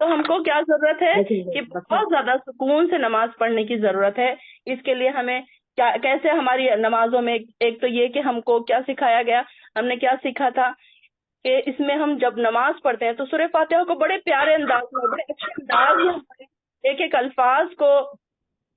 تو ہم کو کیا ضرورت ہے کہ بہت زیادہ سکون سے نماز پڑھنے کی ضرورت ہے. اس کے لیے ہمیں کیسے ہماری نمازوں میں ایک تو یہ کہ ہم کو کیا سکھایا گیا, ہم نے کیا سیکھا تھا کہ اس میں ہم جب نماز پڑھتے ہیں تو سورہ فاتحہ کو بڑے پیارے انداز میں, بڑے اچھے انداز میں ایک ایک الفاظ کو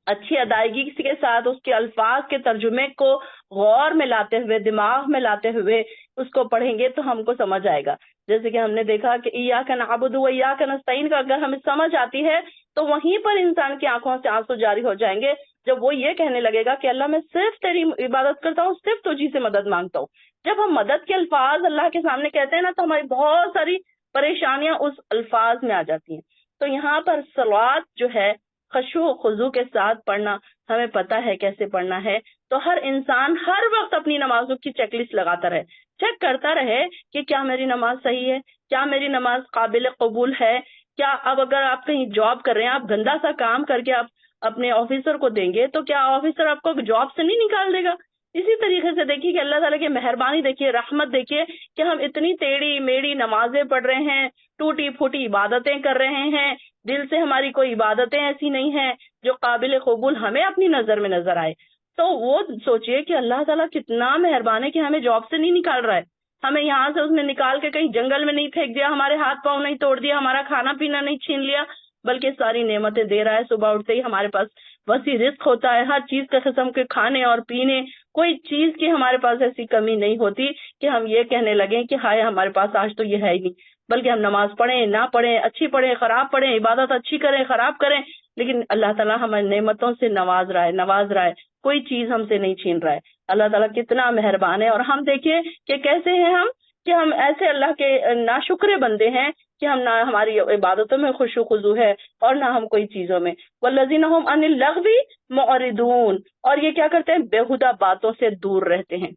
اچھی ادائیگی کے ساتھ اس کے الفاظ کے ترجمے کو غور میں لاتے ہوئے, دماغ میں لاتے ہوئے اس کو پڑھیں گے تو ہم کو سمجھ آئے گا. جیسے کہ ہم نے دیکھا کہ ایاک نعبد و ایاک نستعین کا اگر ہمیں سمجھ آتی ہے تو وہیں پر انسان کی آنکھوں سے آنسو جاری ہو جائیں گے جب وہ یہ کہنے لگے گا کہ اللہ میں صرف تیری عبادت کرتا ہوں, صرف تجھی سے مدد مانگتا ہوں. جب ہم مدد کے الفاظ اللہ کے سامنے کہتے ہیں نا تو ہماری بہت ساری پریشانیاں اس الفاظ میں آ جاتی ہیں. تو یہاں پر صلوات جو ہے خشوع و خضوع کے ساتھ پڑھنا ہمیں پتہ ہے کیسے پڑھنا ہے. تو ہر انسان ہر وقت اپنی نمازوں کی چیک لسٹ لگاتا رہے, چیک کرتا رہے کہ کیا میری نماز صحیح ہے, کیا میری نماز قابل قبول ہے. کیا اب اگر آپ کہیں جاب کر رہے ہیں, آپ گندا سا کام کر کے آپ اپنے آفیسر کو دیں گے تو کیا آفیسر آپ کو جاب سے نہیں نکال دے گا؟ اسی طریقے سے دیکھیے کہ اللہ تعالیٰ کی مہربانی دیکھیے, رحمت دیکھیے کہ ہم اتنی ٹیڑھی میڑھی نمازیں پڑھ رہے ہیں, ٹوٹی پھوٹی عبادتیں کر رہے ہیں, دل سے ہماری کوئی عبادتیں ایسی نہیں ہیں جو قابل قبول ہمیں اپنی نظر میں نظر آئے. تو وہ سوچئے کہ اللہ تعالیٰ کتنا مہربان ہے کہ ہمیں جاب سے نہیں نکال رہا ہے, ہمیں یہاں سے اس نے نکال کے کہیں جنگل میں نہیں پھینک دیا, ہمارے ہاتھ پاؤں نہیں توڑ دیا, ہمارا کھانا پینا نہیں چھین لیا, بلکہ ساری نعمتیں دے رہا ہے. صبح اٹھتے ہی ہمارے پاس وسیع رزق ہوتا ہے, ہر چیز کے قسم کے کھانے اور پینے, کوئی چیز کی ہمارے پاس ایسی کمی نہیں ہوتی کہ ہم یہ کہنے لگیں کہ ہائے ہمارے پاس آج تو یہ ہے ہی نہیں. بلکہ ہم نماز پڑھیں نہ پڑھیں, اچھی پڑھیں خراب پڑھیں, عبادت اچھی کریں خراب کریں, لیکن اللہ تعالیٰ ہماری نعمتوں سے نواز رہا ہے, کوئی چیز ہم سے نہیں چھین رہا ہے. اللہ تعالیٰ کتنا مہربان ہے. اور ہم دیکھیں کہ کیسے ہیں ہم, کہ ہم ایسے اللہ کے ناشکرے بندے ہیں کہ ہم نہ ہماری عبادتوں میں خشوع و خضوع ہے اور نہ ہم کوئی چیزوں میں. والذین هم عن اللغو معرضون, اور یہ کیا کرتے ہیں, بیہودہ باتوں سے دور رہتے ہیں.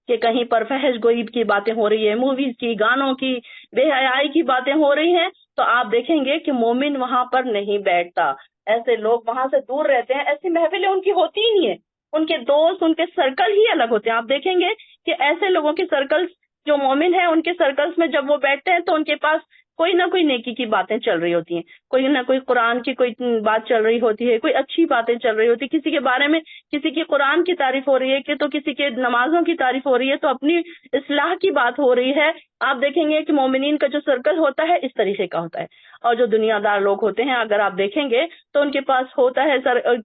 کہ کہیں پر فحش گوئی کی باتیں ہو رہی ہے, موویز کی, گانوں کی, بے حیائی کی باتیں ہو رہی ہیں, تو آپ دیکھیں گے کہ مومن وہاں پر نہیں بیٹھتا. ایسے لوگ وہاں سے دور رہتے ہیں, ایسی محفلیں ان کی ہوتی ہی نہیں ہے, ان کے دوست ان کے سرکل ہی الگ ہوتے ہیں. آپ دیکھیں گے کہ ایسے لوگوں کے سرکلز جو مومن ہیں ان کے سرکلز میں جب وہ بیٹھتے ہیں تو ان کے پاس کوئی نہ کوئی نیکی کی باتیں چل رہی ہوتی ہیں, کوئی نہ کوئی قرآن کی کوئی بات چل رہی ہوتی ہے, کوئی اچھی باتیں چل رہی ہوتی, کسی کے بارے میں کسی کی قرآن کی تعریف ہو رہی ہے کہ تو کسی کے نمازوں کی تعریف ہو رہی ہے, تو اپنی اصلاح کی بات ہو رہی ہے. آپ دیکھیں گے کہ مومنین کا جو سرکل ہوتا ہے اس طریقے کا ہوتا ہے. اور جو دنیا دار لوگ ہوتے ہیں اگر آپ دیکھیں گے تو ان کے پاس ہوتا ہے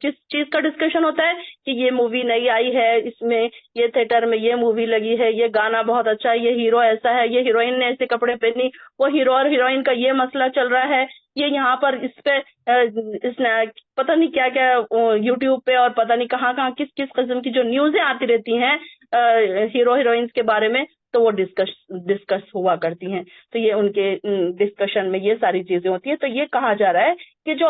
کس چیز کا ڈسکشن ہوتا ہے کہ یہ مووی نئی آئی ہے, اس میں یہ تھیٹر میں یہ مووی لگی ہے, یہ گانا بہت اچھا ہے, یہ ہیرو ایسا ہے, یہ ہیروئن نے ایسے کپڑے پہنی, وہ ہیرو اور ہیروئن کا یہ مسئلہ چل رہا ہے, یہ یہاں پر اس پہ اس نے پتہ نہیں کیا کیا یوٹیوب پہ اور پتہ نہیں کہاں کہاں کس کس قسم کی جو نیوزیں آتی رہتی ہیں ہیرو ہیروئنس کے بارے میں, تو وہ ڈسکس ہوا کرتی ہیں. تو یہ ان کے ڈسکشن میں یہ ساری چیزیں ہوتی ہیں. تو یہ کہا جا رہا ہے کہ جو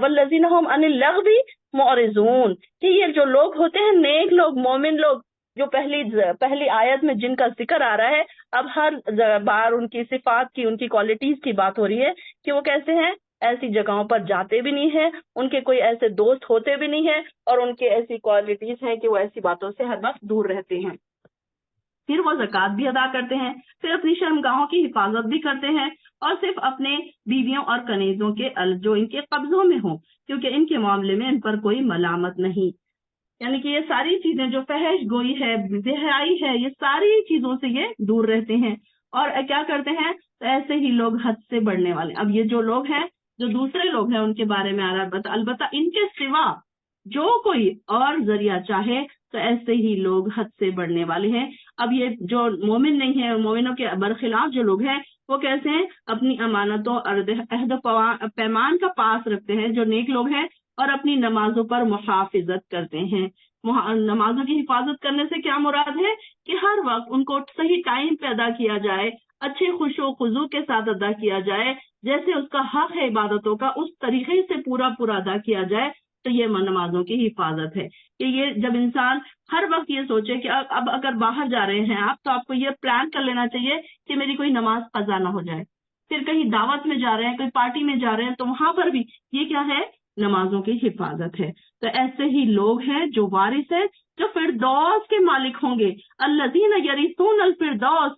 والذین هم عن اللغو معرضون, کہ یہ جو لوگ ہوتے ہیں نیک لوگ, مومن لوگ, جو پہلی آیت میں جن کا ذکر آ رہا ہے, اب ہر بار ان کی صفات کی, ان کی کوالٹیز کی بات ہو رہی ہے کہ وہ کیسے ہیں. ایسی جگہوں پر جاتے بھی نہیں ہیں, ان کے کوئی ایسے دوست ہوتے بھی نہیں ہیں, اور ان کے ایسی کوالٹیز ہیں کہ وہ ایسی باتوں سے ہر وقت دور رہتے ہیں. پھر وہ زکوٰۃ بھی ادا کرتے ہیں, پھر اپنی شرمگاہوں کی حفاظت بھی کرتے ہیں, اور صرف اپنے بیویوں اور کنیزوں کے جو ان کے قبضوں میں ہوں, کیونکہ ان کے معاملے میں ان پر کوئی ملامت نہیں. یعنی کہ یہ ساری چیزیں جو فحش گوئی ہے, بے حیائی ہے, یہ ساری چیزوں سے یہ دور رہتے ہیں. اور کیا کرتے ہیں, تو ایسے ہی لوگ حد سے بڑھنے والے. اب یہ جو لوگ ہیں, جو دوسرے لوگ ہیں, ان کے بارے میں آ رہا ہے البتہ ان کے سوا جو کوئی اور ذریعہ چاہے تو ایسے ہی لوگ حد سے بڑھنے والے ہیں. اب یہ جو مومن نہیں ہے, مومنوں کے برخلاف جو لوگ ہیں وہ کیسے ہیں, اپنی امانتوں اور عہد و پیمان کا پاس رکھتے ہیں جو نیک لوگ ہیں, اور اپنی نمازوں پر محافظت کرتے ہیں. نمازوں کی حفاظت کرنے سے کیا مراد ہے کہ ہر وقت ان کو صحیح ٹائم پہ ادا کیا جائے, اچھے خشوع و خضوع کے ساتھ ادا کیا جائے, جیسے اس کا حق ہے عبادتوں کا اس طریقے سے پورا ادا کیا جائے. تو یہ نمازوں کی حفاظت ہے کہ یہ جب انسان ہر وقت یہ سوچے کہ اب اگر باہر جا رہے ہیں آپ, تو آپ کو یہ پلان کر لینا چاہیے کہ میری کوئی نماز قضا نہ ہو جائے. پھر کہیں دعوت میں جا رہے ہیں, کوئی پارٹی میں جا رہے ہیں, تو وہاں پر بھی یہ کیا ہے, نمازوں کی حفاظت ہے. تو ایسے ہی لوگ ہیں جو وارث ہیں, جو فردوس کے مالک ہوں گے. الذین یرثون الفردوس,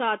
7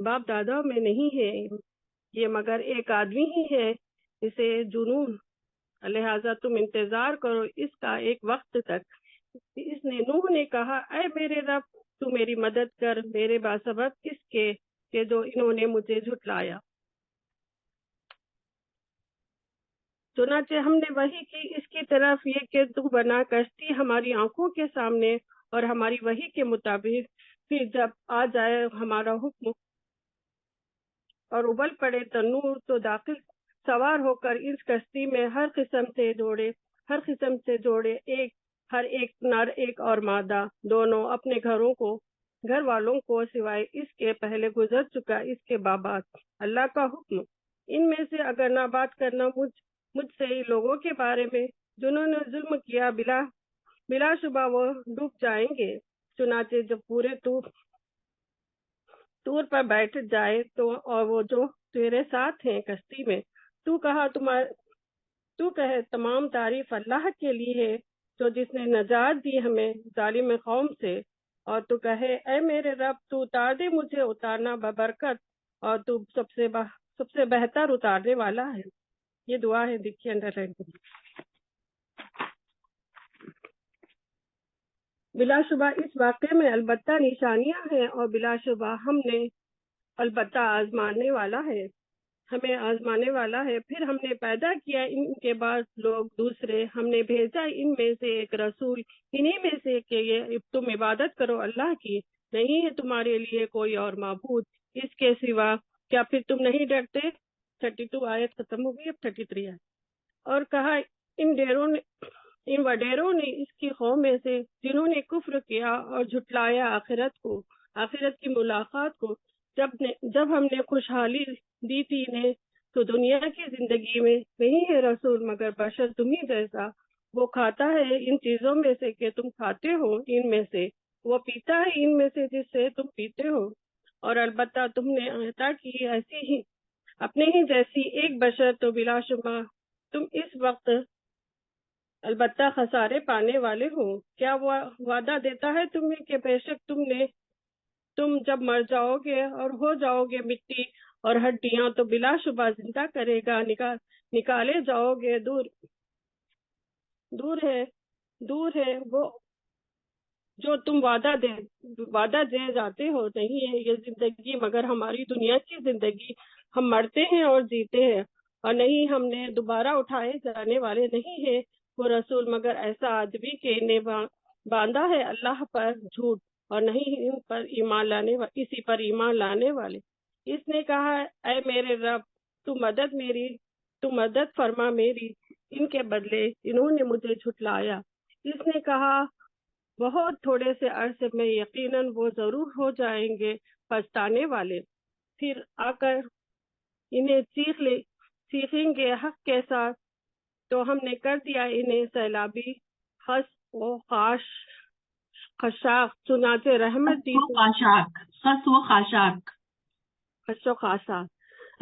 باپ دادا میں نہیں ہے، یہ مگر ایک آدمی ہی ہے، اسے جنون، لہذا تم انتظار کرو اس کا ایک وقت تک۔ اس نے نوح نے کہا، اے میرے رب تو میری مدد کر میرے باسبب اس کے کہ جو انہوں نے مجھے جھٹلایا۔ چنانچہ ہم نے وحی کی اس کی طرف یہ کہ تو بنا کشتی ہماری آنکھوں کے سامنے اور ہماری وحی کے مطابق، پھر جب آ جائے ہمارا حکم اور ابل پڑے تنور تو داخل سوار ہو کر اس کشتی میں ہر قسم سے جوڑے ہر ایک نر ایک اور مادہ، دونوں اپنے گھر والوں کو سوائے اس کے پہلے گزر چکا اس کے بابات۔ اللہ کا حکم، ان میں سے اگر نہ بات کرنا مجھ سے لوگوں کے بارے میں جنہوں نے ظلم کیا، بلا شبہ وہ ڈوب جائیں گے۔ چنانچہ جب پورے طور پر بیٹھ جائے تو اور وہ جو تیرے ساتھ ہیں کشتی میں، تو کہے تمام تعریف اللہ کے لیے ہے جو جس نے نجات دی ہمیں ظالم قوم سے، اور تو کہے اے میرے رب تو اتار دے مجھے اتارنا ببرکت، اور تو سب سے بہتر اتارنے والا ہے۔ یہ دعا ہے، دیکھیے انڈر لائن کریے۔ بلا شبہ اس واقعے میں البتہ نشانیاں ہیں، اور بلا شبہ البتہ ہمیں آزمانے والا ہے۔ پھر ہم نے پیدا کیا ان کے بعد لوگ دوسرے، ہم نے بھیجا ان میں سے ایک رسول انہی میں سے کہ یہ تم عبادت کرو اللہ کی، نہیں ہے تمہارے لیے کوئی اور معبود اس کے سوا، کیا پھر تم نہیں ڈرتے؟ 32 آیت ختم ہو گئی، اب 33 آیت۔ اور کہا ان وڈیروں نے اس کی قوم میں سے جنہوں نے کفر کیا اور جھٹلایا آخرت کی ملاقات کو، جب ہم نے خوشحالی دی تھی انہیں تو دنیا کی زندگی میں نہیں ہے رسول مگر بشر تمہیں جیسا، وہ کھاتا ہے ان چیزوں میں سے کہ تم کھاتے ہو ان میں سے، وہ پیتا ہے ان میں سے جس سے تم پیتے ہو، اور البتہ تم نے عطا کی ایسی ہی اپنے ہی جیسی ایک بشر، تو بلا شبہ تم اس وقت البتہ خسارے پانے والے ہو۔ کیا وہ وعدہ دیتا ہے تمہیں کہ بے شک تم جب مر جاؤ گے اور ہو جاؤ گے مٹی اور ہڈیاں تو بلا شبہ زندہ کرے گا، نکالے جاؤ گے، دور ہے وہ جو تم وعدہ دے جاتے ہو، نہیں ہے یہ زندگی مگر ہماری دنیا کی زندگی، ہم مرتے ہیں اور جیتے ہیں، اور نہیں ہم نے دوبارہ اٹھائے جانے والے نہیں ہے وہ رسول مگر ایسا آدمی کہ انہیں باندھا ہے اللہ پر جھوٹ، اور نہیں ان پر اسی پر ایمان لانے والے۔ اس نے کہا اے میرے رب تو مدد فرما میری، ان کے بدلے انہوں نے مجھے جھٹلایا۔ اس نے کہا بہت تھوڑے سے عرصے میں یقیناً وہ ضرور ہو جائیں گے پچھتانے والے، پھر آ کر انہیں سیکھیں گے حق کے ساتھ، تو ہم نے کر دیا انہیں سیلابی خس و خشاک، چنانچہ رحمت دی خس و خاشاک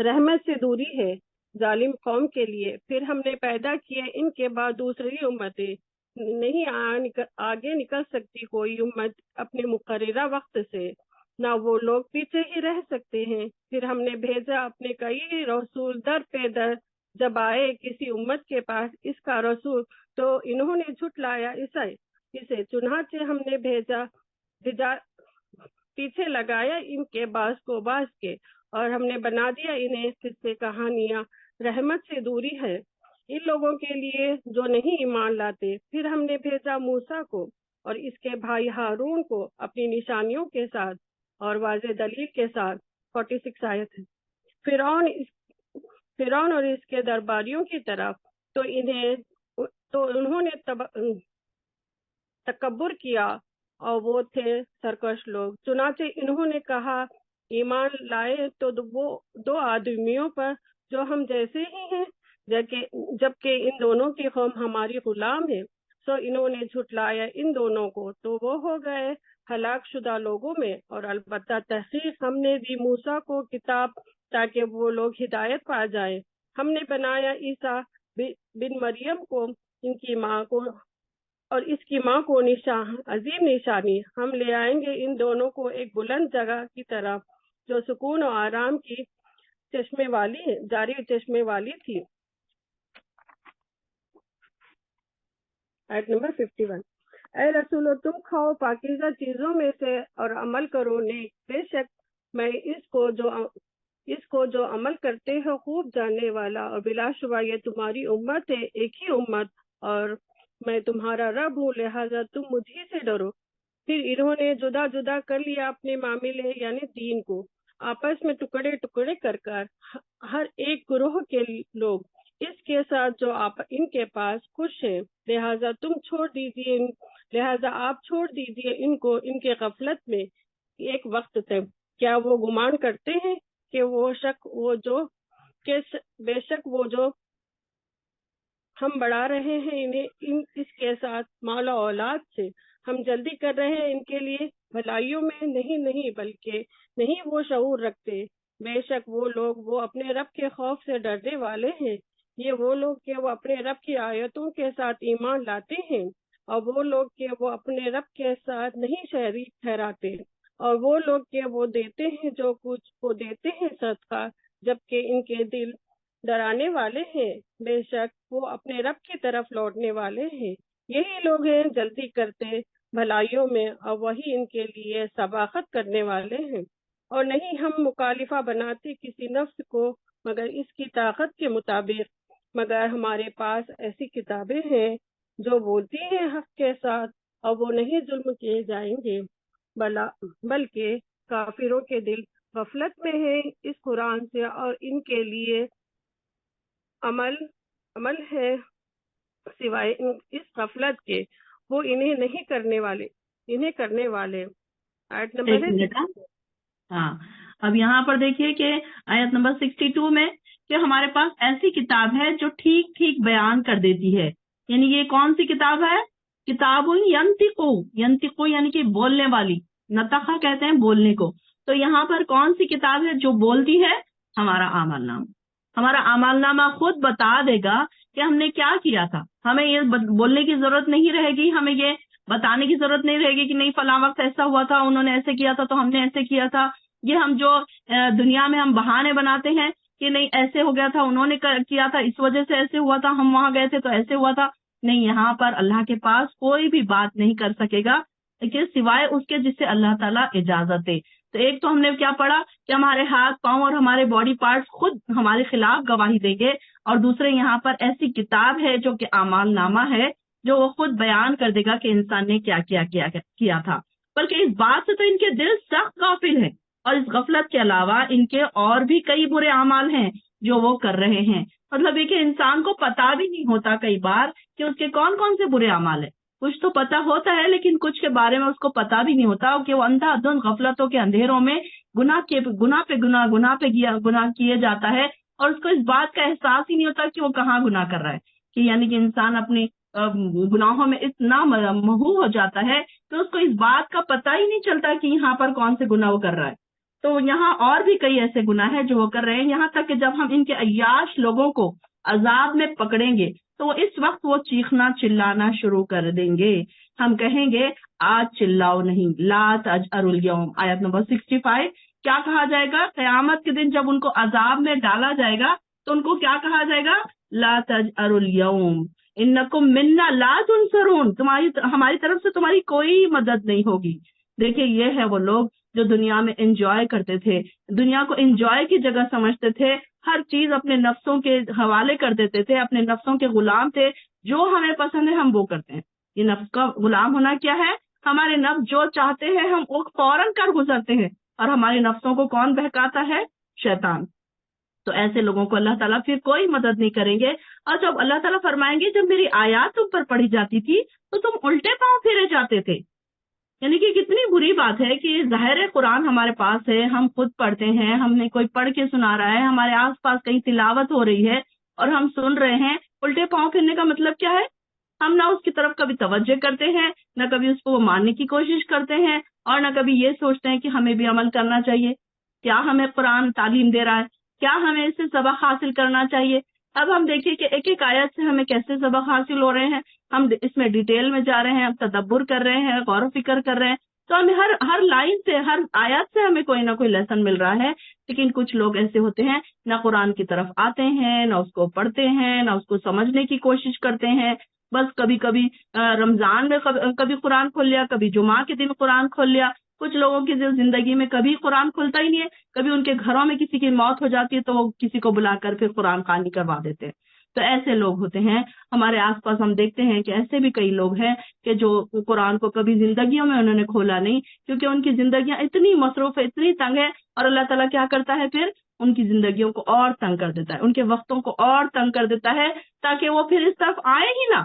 رحمت سے دوری ہے ظالم قوم کے لیے۔ پھر ہم نے پیدا کیا ان کے بعد دوسری امتیں، نہیں آگے نکل سکتی کوئی امت اپنے مقررہ وقت سے، نہ وہ لوگ پیچھے ہی رہ سکتے ہیں۔ پھر ہم نے بھیجا اپنے کئی رسول در پہ در، جب آئے کسی امت کے پاس اس کا رسول تو انہوں نے جھٹلایا اسے، چنانچہ ہم نے پیچھے لگایا ان کے بعض کو بعض کے، اور ہم نے بنا دیا انہیں قصے کہانیاں، رحمت سے دوری ہے ان لوگوں کے لیے جو نہیں ایمان لاتے۔ پھر ہم نے بھیجا موسیٰ کو اور اس کے بھائی ہارون کو اپنی نشانیوں کے ساتھ اور واضح دلیل کے ساتھ۔ 46 آیت ہے۔ فرعون اور اس کے درباریوں کی طرف تو انہوں نے تکبر کیا اور وہ تھے سرکش لوگ، چنانچہ انہوں نے کہا ایمان لائے تو وہ دو آدمیوں پر جو ہم جیسے ہی ہیں، جبکہ ان دونوں کی قوم ہماری غلام ہے، سو انہوں نے جھٹلایا ان دونوں کو تو وہ ہو گئے ہلاک شدہ لوگوں میں۔ اور البتہ تحقیق ہم نے دی موسیٰ کو کتاب تاکہ وہ لوگ ہدایت پا جائیں۔ ہم نے بنایا عیسیٰ بن مریم کو ان کی ماں کو اور اس کی ماں کو عظیم نشانی، ہم لے آئیں گے ان دونوں کو ایک بلند جگہ کی طرف جو سکون و آرام کی چشمے والی جاری چشمے والی تھی۔ آیت نمبر 51۔ اے رسولو تم کھاؤ پاکیزہ چیزوں میں سے اور عمل کرو نیک، بے شک میں اس کو جو عمل کرتے ہو خوب جاننے والا، اور بلا شبہ یہ تمہاری امت ہے، ایک ہی امت، اور میں تمہارا رب ہوں، لہٰذا تم مجھے سے ڈرو۔ پھر انہوں نے جدا جدا کر لیا اپنے معاملے یعنی دین کو، آپس میں ٹکڑے ٹکڑے کر ہر ایک گروہ کے لوگ اس کے ساتھ جو ان کے پاس خوش ہیں، لہٰذا آپ چھوڑ دیجیے ان کو ان کے غفلت میں ایک وقت تک۔ کیا وہ گمان کرتے ہیں کہ بے شک وہ جو ہم بڑھا رہے ہیں انہیں اس کے ساتھ مال و اولاد سے، ہم جلدی کر رہے ہیں ان کے لیے بھلائیوں میں، نہیں بلکہ نہیں وہ شعور رکھتے۔ بے شک وہ لوگ وہ اپنے رب کے خوف سے ڈرنے والے ہیں، یہ وہ لوگ کہ وہ اپنے رب کی آیتوں کے ساتھ ایمان لاتے ہیں، اور وہ لوگ کہ وہ اپنے رب کے ساتھ نہیں شریک ٹھہراتے، اور وہ لوگ کہ وہ دیتے ہیں جو کچھ وہ دیتے ہیں صدقہ، جبکہ ان کے دل ڈرانے والے ہیں، بے شک وہ اپنے رب کی طرف لوٹنے والے ہیں۔ یہی لوگ ہیں جلدی کرتے بھلائیوں میں، اور وہی ان کے لیے سباقت کرنے والے ہیں۔ اور نہیں ہم مکالفہ بناتے کسی نفس کو مگر اس کی طاقت کے مطابق، مگر ہمارے پاس ایسی کتابیں ہیں جو بولتی ہیں حق کے ساتھ، اور وہ نہیں ظلم کیے جائیں گے، بلکہ کافروں کے دل غفلت میں ہیں اس قرآن سے، اور ان کے لیے عمل ہے سوائے اس غفلت کے، وہ انہیں نہیں کرنے والے۔ آیت نمبر ہے 1 منٹ۔ ہاں، اب یہاں پر دیکھیے کہ آیت نمبر 62 میں کہ ہمارے پاس ایسی کتاب ہے جو ٹھیک ٹھیک بیان کر دیتی ہے۔ یعنی یہ کون سی کتاب ہے؟ کتاب ینطقو یعنی کہ بولنے والی، نطقہ کہتے ہیں بولنے کو۔ تو یہاں پر کون سی کتاب ہے جو بولتی ہے؟ ہمارا اعمال نامہ۔ ہمارا اعمال نامہ خود بتا دے گا کہ ہم نے کیا کیا تھا۔ ہمیں یہ بولنے کی ضرورت نہیں رہے گی، ہمیں یہ بتانے کی ضرورت نہیں رہے گی کہ نہیں فلاں وقت ایسا ہوا تھا، انہوں نے ایسے کیا تھا تو ہم نے ایسے کیا تھا۔ یہ ہم جو دنیا میں ہم بہانے بناتے ہیں کہ نہیں ایسے ہو گیا تھا، انہوں نے کیا تھا، اس وجہ سے ایسے ہوا تھا، ہم وہاں گئے تھے تو ایسے ہوا تھا، نہیں، یہاں پر اللہ کے پاس کوئی بھی بات نہیں کر سکے گا کہ سوائے اس کے جس سے اللہ تعالیٰ اجازت دے۔ تو ایک تو ہم نے کیا پڑھا کہ ہمارے ہاتھ پاؤں اور ہمارے باڈی پارٹس خود ہمارے خلاف گواہی دیں گے، اور دوسرے یہاں پر ایسی کتاب ہے جو کہ اعمال نامہ ہے، جو وہ خود بیان کر دے گا کہ انسان نے کیا کیا تھا۔ بلکہ اس بات سے تو ان کے دل سخت غافل ہیں، اور اس غفلت کے علاوہ ان کے اور بھی کئی برے اعمال ہیں جو وہ کر رہے ہیں۔ مطلب یہ کہ انسان کو پتا بھی نہیں ہوتا کئی بار کہ اس کے کون کون سے برے اعمال ہیں۔ کچھ تو پتا ہوتا ہے لیکن کچھ کے بارے میں اس کو پتا بھی نہیں ہوتا کہ وہ اندھا دھند غفلتوں کے اندھیروں میں گناہ کیے جاتا ہے، اور اس کو اس بات کا احساس ہی نہیں ہوتا کہ وہ کہاں گناہ کر رہا ہے، کہ یعنی کہ انسان اپنی گناہوں میں اتنا محو ہو جاتا ہے کہ اس کو اس بات کا پتہ ہی نہیں چلتا کہ یہاں پر کون سے گناہ وہ کر رہا ہے۔ تو یہاں اور بھی کئی ایسے گناہ ہیں جو وہ کر رہے ہیں، یہاں تک کہ جب ہم ان کے عیاش لوگوں کو عذاب میں پکڑیں گے تو اس وقت وہ چیخنا چلانا شروع کر دیں گے۔ ہم کہیں گے آج چلاؤ نہیں، لا تجأروا اليوم۔ آیت نمبر 65 کیا کہا جائے گا؟ قیامت کے دن جب ان کو عذاب میں ڈالا جائے گا تو ان کو کیا کہا جائے گا؟ لا تجأروا اليوم انکم منا لا تنصرون، ہماری طرف سے تمہاری کوئی مدد نہیں ہوگی۔ دیکھیں یہ ہے وہ لوگ جو دنیا میں انجوائے کرتے تھے، دنیا کو انجوائے کی جگہ سمجھتے تھے، ہر چیز اپنے نفسوں کے حوالے کر دیتے تھے، اپنے نفسوں کے غلام تھے، جو ہمیں پسند ہے ہم وہ کرتے ہیں۔ یہ نفس کا غلام ہونا کیا ہے؟ ہمارے نفس جو چاہتے ہیں ہم وہ فوراً کر گزرتے ہیں، اور ہمارے نفسوں کو کون بہکاتا ہے؟ شیطان۔ تو ایسے لوگوں کو اللہ تعالیٰ پھر کوئی مدد نہیں کریں گے، اور جب اللہ تعالیٰ فرمائیں گے جب میری آیات تم پر پڑھی جاتی تھی تو تم الٹے پاؤں پھیرے جاتے تھے۔ یعنی کہ کتنی بری بات ہے کہ ظاہر قرآن ہمارے پاس ہے، ہم خود پڑھتے ہیں، ہم نے کوئی پڑھ کے سنا رہا ہے، ہمارے آس پاس کہیں تلاوت ہو رہی ہے اور ہم سن رہے ہیں، الٹے پاؤں پھرنے کا مطلب کیا ہے؟ ہم نہ اس کی طرف کبھی توجہ کرتے ہیں، نہ کبھی اس کو ماننے کی کوشش کرتے ہیں، اور نہ کبھی یہ سوچتے ہیں کہ ہمیں بھی عمل کرنا چاہیے۔ کیا ہمیں قرآن تعلیم دے رہا ہے؟ کیا ہمیں اس سے سبق حاصل کرنا چاہیے؟ اب ہم دیکھیں کہ ایک ایک آیت سے ہمیں کیسے سبق حاصل ہو رہے ہیں، ہم اس میں ڈیٹیل میں جا رہے ہیں، ہم تدبر کر رہے ہیں، غور و فکر کر رہے ہیں، تو ہمیں ہر لائن سے، ہر آیات سے ہمیں کوئی نہ کوئی لیسن مل رہا ہے. لیکن کچھ لوگ ایسے ہوتے ہیں نہ قرآن کی طرف آتے ہیں، نہ اس کو پڑھتے ہیں، نہ اس کو سمجھنے کی کوشش کرتے ہیں. بس کبھی کبھی رمضان میں کبھی قرآن کھول لیا، کبھی جمعہ کے دن قرآن کھول لیا. کچھ لوگوں کی زندگی میں کبھی قرآن کھلتا ہی نہیں ہے. کبھی ان کے گھروں میں کسی کی موت ہو جاتی ہے تو وہ کسی کو بلا کر پھر قرآن خوانی کروا دیتے ہیں. تو ایسے لوگ ہوتے ہیں ہمارے آس پاس. ہم دیکھتے ہیں کہ ایسے بھی کئی لوگ ہیں کہ جو قرآن کو کبھی زندگیوں میں انہوں نے کھولا نہیں، کیونکہ ان کی زندگیاں اتنی مصروف ہے، اتنی تنگ ہے. اور اللہ تعالیٰ کیا کرتا ہے پھر ان کی زندگیوں کو اور تنگ کر دیتا ہے، ان کے وقتوں کو اور تنگ کر دیتا ہے، تاکہ وہ پھر اس طرف آئے ہی نہ،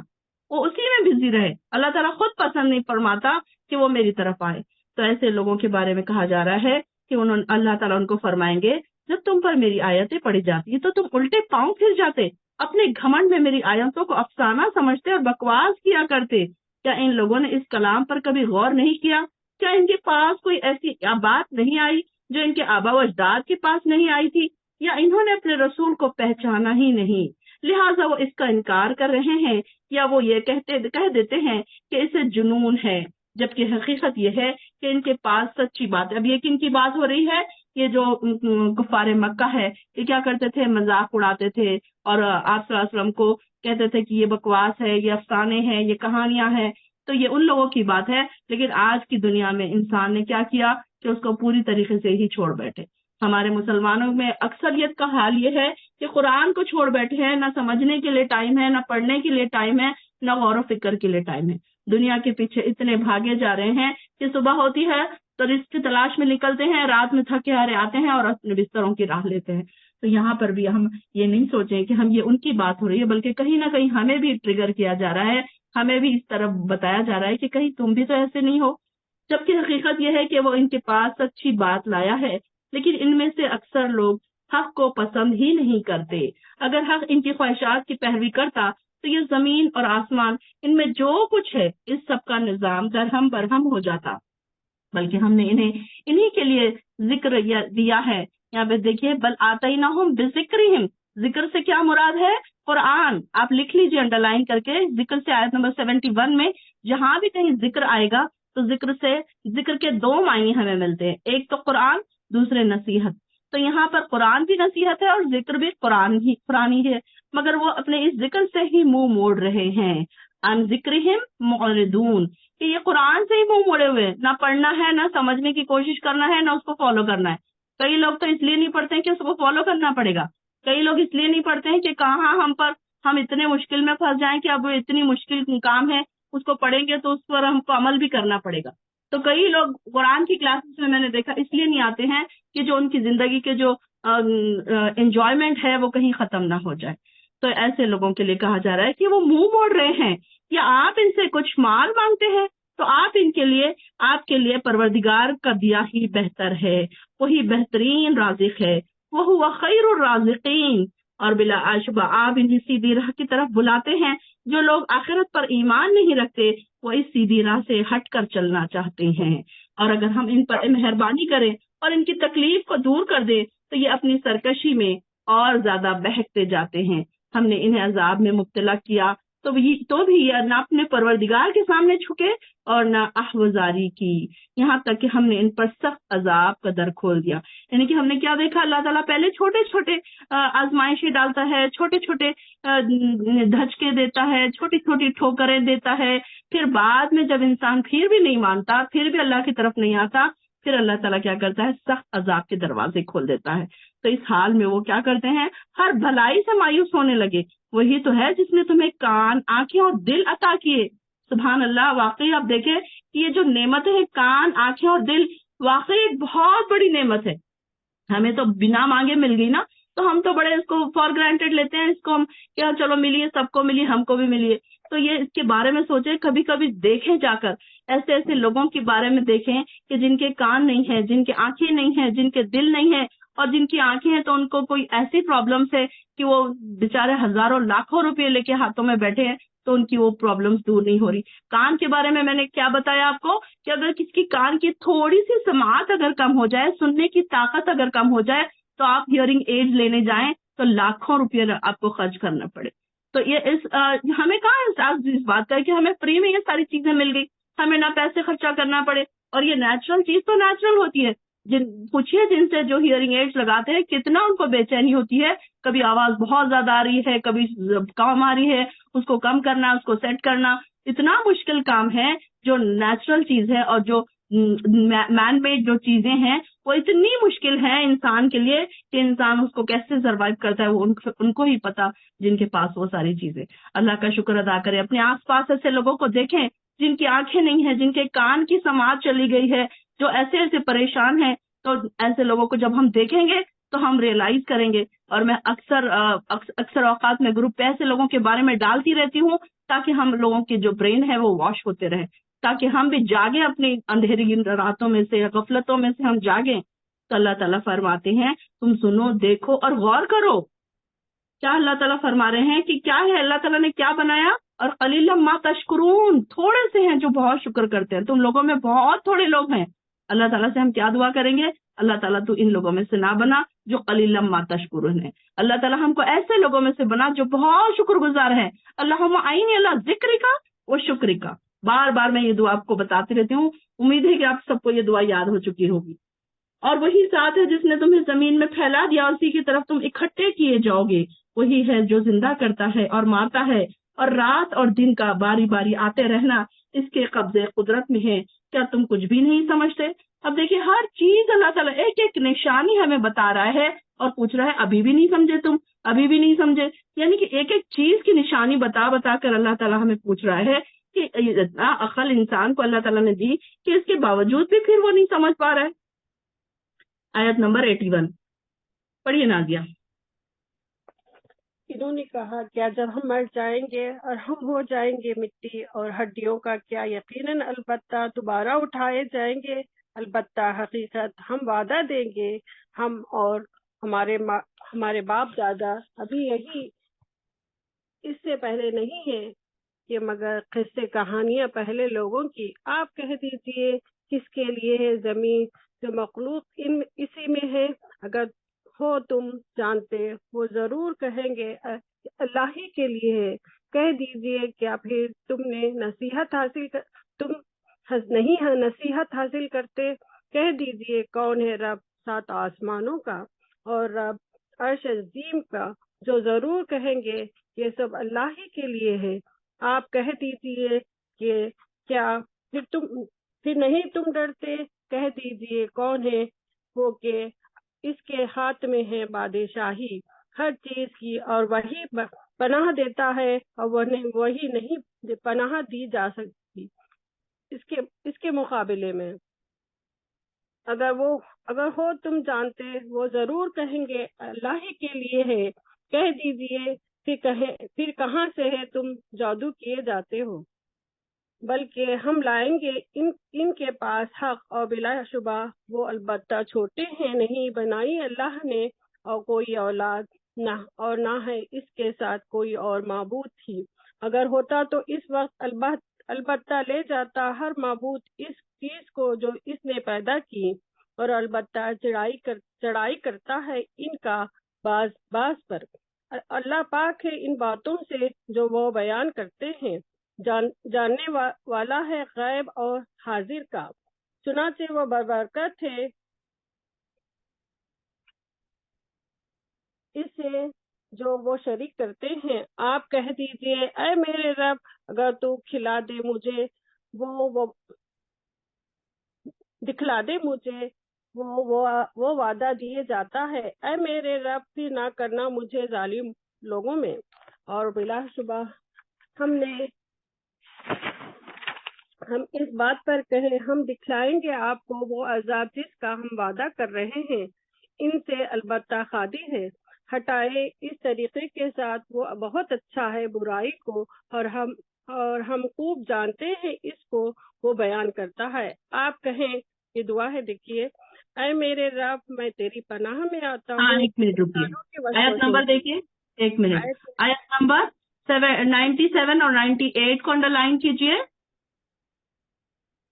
وہ اسی میں بزی رہے. اللہ تعالیٰ خود پسند نہیں فرماتا کہ وہ میری طرف آئے. تو ایسے لوگوں کے بارے میں کہا جا رہا ہے کہ اللہ تعالیٰ ان کو فرمائیں گے جب تم پر میری آیتیں پڑھی جاتی تو تم الٹے پاؤں پھر جاتے، اپنے گھمنڈ میں میری آیتوں کو افسانہ سمجھتے اور بکواس کیا کرتے. کیا ان لوگوں نے اس کلام پر کبھی غور نہیں کیا؟ کیا ان کے پاس کوئی ایسی بات نہیں آئی جو ان کے آبا و اجداد کے پاس نہیں آئی تھی؟ یا انہوں نے اپنے رسول کو پہچانا ہی نہیں، لہٰذا وہ اس کا انکار کر رہے ہیں؟ یا وہ یہ کہہ دیتے ہیں کہ اسے جنون ہے، جبکہ حقیقت یہ ہے کہ ان کے پاس سچی بات ہے. اب یہ کن کی بات ہو رہی ہے؟ یہ جو کفار مکہ ہے، یہ کیا کرتے تھے؟ مذاق اڑاتے تھے اور آپ صلی اللہ علیہ وسلم کو کہتے تھے کہ یہ بکواس ہے، یہ افسانے ہیں، یہ کہانیاں ہیں. تو یہ ان لوگوں کی بات ہے. لیکن آج کی دنیا میں انسان نے کیا کیا کہ اس کو پوری طریقے سے ہی چھوڑ بیٹھے. ہمارے مسلمانوں میں اکثریت کا حال یہ ہے کہ قرآن کو چھوڑ بیٹھے ہیں. نہ سمجھنے کے لیے ٹائم ہے، نہ پڑھنے کے لیے ٹائم ہے، نہ غور و فکر کے لیے ٹائم ہے. دنیا کے پیچھے اتنے بھاگے جا رہے ہیں کہ صبح ہوتی ہے تو رزق کی تلاش میں نکلتے ہیں، رات میں تھکے ہارے آتے ہیں اور اپنے بستروں کی راہ لیتے ہیں. تو یہاں پر بھی ہم یہ نہیں سوچیں کہ ہم یہ ان کی بات ہو رہی ہے، بلکہ کہیں نہ کہیں ہمیں بھی ٹریگر کیا جا رہا ہے، ہمیں بھی اس طرف بتایا جا رہا ہے کہ کہیں تم بھی تو ایسے نہیں ہو. جبکہ حقیقت یہ ہے کہ وہ ان کے پاس سچی بات لایا ہے، لیکن ان میں سے اکثر لوگ حق کو پسند ہی نہیں کرتے. اگر حق ان کی خواہشات کی پیروی کرتا تو یہ زمین اور آسمان، ان میں جو کچھ ہے، اس سب کا نظام درہم برہم ہو جاتا. بلکہ ہم نے انہی کے لیے ذکر دیا ہے. یہاں پہ دیکھیے، بل آتیناہم بذکرہم، ذکر سے کیا مراد ہے؟ قرآن. آپ لکھ لیجیے انڈر لائن کر کے، ذکر سے آیت نمبر 71 میں جہاں بھی کہیں ذکر آئے گا تو ذکر کے دو معنی ہمیں ملتے ہیں، ایک تو قرآن، دوسرے نصیحت. تو یہاں پر قرآن بھی نصیحت ہے اور ذکر بھی قرآن ہی ہے، مگر وہ اپنے اس ذکر سے ہی منہ موڑ رہے ہیں. ان ذکرہم معرضون، کہ یہ قرآن سے ہی منہ موڑے ہوئے، نہ پڑھنا ہے، نہ سمجھنے کی کوشش کرنا ہے، نہ اس کو فالو کرنا ہے. کئی لوگ تو اس لیے نہیں پڑھتے ہیں کہ اس کو فالو کرنا پڑے گا. کئی لوگ اس لیے نہیں پڑھتے ہیں کہ کہاں ہم اتنے مشکل میں پھنس جائیں کہ اب اتنی مشکل کام ہے، اس کو پڑھیں گے تو اس پر ہم کو عمل بھی کرنا پڑے گا. تو کئی لوگ قرآن کی کلاسز میں نے دیکھا اس لیے نہیں آتے ہیں کہ جو ان کی زندگی کے جو انجوائمنٹ ہے وہ کہیں ختم نہ ہو جائے. تو ایسے لوگوں کے لیے کہا جا رہا ہے کہ وہ منہ موڑ رہے ہیں. یا آپ ان سے کچھ مال مانگتے ہیں تو آپ کے لیے پروردگار کا دیا ہی بہتر ہے، وہی بہترین رازق ہے، وہ خیر الرازقین. اور بلا عشبہ آپ انہیں سیدھی راہ کی طرف بلاتے ہیں. جو لوگ آخرت پر ایمان نہیں رکھتے وہ اس سیدھی راہ سے ہٹ کر چلنا چاہتے ہیں، اور اگر ہم ان پر مہربانی کریں اور ان کی تکلیف کو دور کر دیں تو یہ اپنی سرکشی میں اور زیادہ بہکتے جاتے ہیں. ہم نے انہیں عذاب میں مبتلا کیا تو بھی یہ نہ اپنے پروردگار کے سامنے جھکے اور نہ احوزاری کی، یہاں تک کہ ہم نے ان پر سخت عذاب کا در کھول دیا. یعنی کہ ہم نے کیا دیکھا؟ اللہ تعالیٰ پہلے چھوٹے چھوٹے آزمائشیں ڈالتا ہے، چھوٹے چھوٹے دھچکے دیتا ہے، چھوٹی چھوٹی ٹھوکریں دیتا ہے. پھر بعد میں جب انسان پھر بھی نہیں مانتا، پھر بھی اللہ کی طرف نہیں آتا، پھر اللہ تعالیٰ کیا کرتا ہے؟ سخت عذاب کے دروازے کھول دیتا ہے. تو اس حال میں وہ کیا کرتے ہیں؟ ہر بھلائی سے مایوس ہونے لگے. وہی تو ہے جس نے تمہیں کان، آنکھیں اور دل عطا کیے. سبحان اللہ. واقعی آپ دیکھیں کہ یہ جو نعمت ہے، کان، آنکھیں اور دل، واقعی ایک بہت بڑی نعمت ہے. ہمیں تو بنا مانگے مل گئی نا، تو ہم تو بڑے اس کو فار گرانٹیڈ لیتے ہیں، اس کو ہم کیا چلو ملیے، سب کو ملی، ہم کو بھی ملیے. تو یہ اس کے بارے میں سوچیں، کبھی کبھی دیکھیں جا کر ایسے لوگوں کے بارے میں دیکھیں کہ جن کے کان نہیں ہیں، جن کے آنکھیں نہیں ہیں، جن کے دل نہیں ہیں، اور جن کی آنکھیں ہیں تو ان کو کوئی ایسی پرابلمس ہے کہ وہ بیچارے ہزاروں لاکھوں روپے لے کے ہاتھوں میں بیٹھے ہیں تو ان کی وہ پرابلمس دور نہیں ہو رہی. کان کے بارے میں نے کیا بتایا آپ کو کہ اگر کسی کی کان کی تھوڑی سی سماعت اگر کم ہو جائے، سننے کی طاقت اگر کم ہو جائے، تو آپ ہیئرنگ ایڈ لینے جائیں تو لاکھوں روپے آپ کو خرچ کرنا پڑے. تو یہ ہمیں کہاں احساس اس بات کا ہے کہ ہمیں فری میں یہ ساری چیزیں مل گئی، ہمیں نہ پیسے خرچہ کرنا پڑے. اور یہ نیچرل چیز تو نیچرل ہوتی ہے. پوچھیے جن سے جو ہیئرنگ ایڈز لگاتے ہیں کتنا ان کو بے چینی ہوتی ہے, کبھی آواز بہت زیادہ آ رہی ہے, کبھی کم آ رہی ہے, اس کو کم کرنا, اس کو سیٹ کرنا اتنا مشکل کام ہے. جو نیچرل چیز ہے اور جو مین میڈ جو چیزیں ہیں وہ اتنی مشکل ہے انسان کے لیے کہ انسان اس کو کیسے سروائیو کرتا ہے وہ ان کو ہی پتا جن کے پاس وہ ساری چیزیں. اللہ کا شکر ادا کرے. اپنے آس پاس ایسے لوگوں کو دیکھیں جن کی آنکھیں نہیں ہیں, جن کے کان کی سماعت چلی گئی ہے, جو ایسے ایسے پریشان ہیں. تو ایسے لوگوں کو جب ہم دیکھیں گے تو ہم ریئلائز کریں گے. اور میں اکثر اوقات میں گروپ پہ ایسے لوگوں کے بارے میں ڈالتی رہتی ہوں تاکہ ہم لوگوں کے جو برین ہے وہ واش ہوتے رہے, تاکہ ہم بھی جاگیں اپنی اندھیری راتوں میں سے, غفلتوں میں سے ہم جاگیں. تو اللہ تعالیٰ فرماتے ہیں تم سنو, دیکھو اور غور کرو. کیا اللہ تعالیٰ فرما رہے ہیں کہ کیا ہے, اللہ تعالیٰ نے کیا بنایا. اور قلیلا ما تشکرون, تھوڑے سے ہیں جو بہت شکر کرتے ہیں. تم لوگوں میں بہت تھوڑے لوگ ہیں. اللہ تعالیٰ سے ہم کیا دعا کریں گے, اللہ تعالیٰ تو ان لوگوں میں سے نہ بنا جو قلیلا ما تشکرون ہیں. اللہ تعالیٰ ہم کو ایسے لوگوں میں سے بنا جو بہت شکر گزار ہیں. اللہم اعینی علی ذکرک و شکرک. بار بار میں یہ دعا آپ کو بتاتی رہتی ہوں, امید ہے کہ آپ سب کو یہ دعا یاد ہو چکی ہوگی. اور وہی ذات ہے جس نے تمہیں زمین میں پھیلا دیا اور اسی کی طرف تم اکٹھے کیے جاؤ گے. وہی ہے جو زندہ کرتا ہے اور مارتا ہے, اور رات اور دن کا باری باری آتے رہنا اس کے قبضے قدرت میں ہے. کیا تم کچھ بھی نہیں سمجھتے؟ اب دیکھیں ہر چیز اللہ تعالیٰ ایک ایک نشانی ہمیں بتا رہا ہے اور پوچھ رہا ہے ابھی بھی نہیں سمجھے تم, ابھی بھی نہیں سمجھے. یعنی کہ ایک ایک چیز کی نشانی بتا بتا کر اللہ تعالیٰ ہمیں پوچھ رہا ہے کہ اتنا عقل انسان کو اللہ تعالیٰ نے دی کہ اس کے باوجود بھی پھر وہ نہیں سمجھ پا رہا ہے. آیت نمبر 81 پڑھیے نازیہ. انہوں نے کہا کیا جب ہم مر جائیں گے اور ہم ہو جائیں گے مٹی اور ہڈیوں کا, کیا یقیناً البتہ دوبارہ اٹھائے جائیں گے. البتہ حقیقت ہم وعدہ دیں گے, ہم اور ہمارے باپ دادا ابھی یہی اس سے پہلے نہیں ہے کہ مگر قصے کہانیاں پہلے لوگوں کی. آپ کہہ دیجئے کس کے لیے ہے زمین جو مخلوق اسی میں ہے. اگر ہو تم جانتے وہ ضرور کہیں گے اللہ ہی کے لیے ہے. کہہ دیجئے کیا پھر تم نہیں نصیحت حاصل کرتے. کہہ دیجئے کون ہے رب 7 آسمانوں کا اور رب عرش عظیم کا, جو ضرور کہیں گے یہ سب اللہ ہی کے لیے ہے. آپ کہہ دیجئے کہ کیا پھر نہیں تم ڈرتے. کہہ دیجئے کون ہے وہ کہ اس کے ہاتھ میں ہے بادشاہی ہر چیز کی, اور وہی پناہ دیتا ہے اور وہی نہیں پناہ دی جا سکتی اس کے مقابلے میں. اگر ہو تم جانتے وہ ضرور کہیں گے اللہ ہی کے لیے ہے. کہہ دیجئے پھر کہاں سے ہے تم جادو کیے جاتے ہو. بلکہ ہم لائیں گے ان کے پاس حق, اور بلا شبہ وہ البتہ چھوٹے ہیں. نہیں بنائی اللہ نے اور کوئی اولاد نہ ہے اس کے ساتھ کوئی اور معبود تھی. اگر ہوتا تو اس وقت البتہ لے جاتا ہر معبود اس چیز کو جو اس نے پیدا کی, اور البتہ چڑھائی کرتا ہے ان کا باز پر. اللہ پاک ہے ان باتوں سے جو وہ بیان کرتے ہیں, جاننے والا ہے غیب اور حاضر کا. چنانچہ وہ برکت ہے اس سے جو وہ شریک کرتے ہیں. آپ کہہ دیجئے اے میرے رب اگر تو کھلا دے مجھے وہ دکھلا دے مجھے وہ وعدہ دیے جاتا ہے. اے میرے رب پھر نہ کرنا مجھے ظالم لوگوں میں. اور بلا شبہ ہم اس بات پر کہیں ہم دکھلائیں گے آپ کو وہ عذاب جس کا ہم وعدہ کر رہے ہیں. ان سے البتہ خالی ہے ہٹائے اس طریقے کے ساتھ وہ بہت اچھا ہے برائی کو, اور ہم خوب جانتے ہیں اس کو وہ بیان کرتا ہے. آپ کہیں یہ دعا ہے, دیکھیے اے میرے رب میں تیری پناہ میں آتا ہوں. ایک منٹ رکیے, آیت نمبر دیکھیے, ایک منٹ. آیت نمبر 97 اور 98 کو انڈر لائن کیجیے.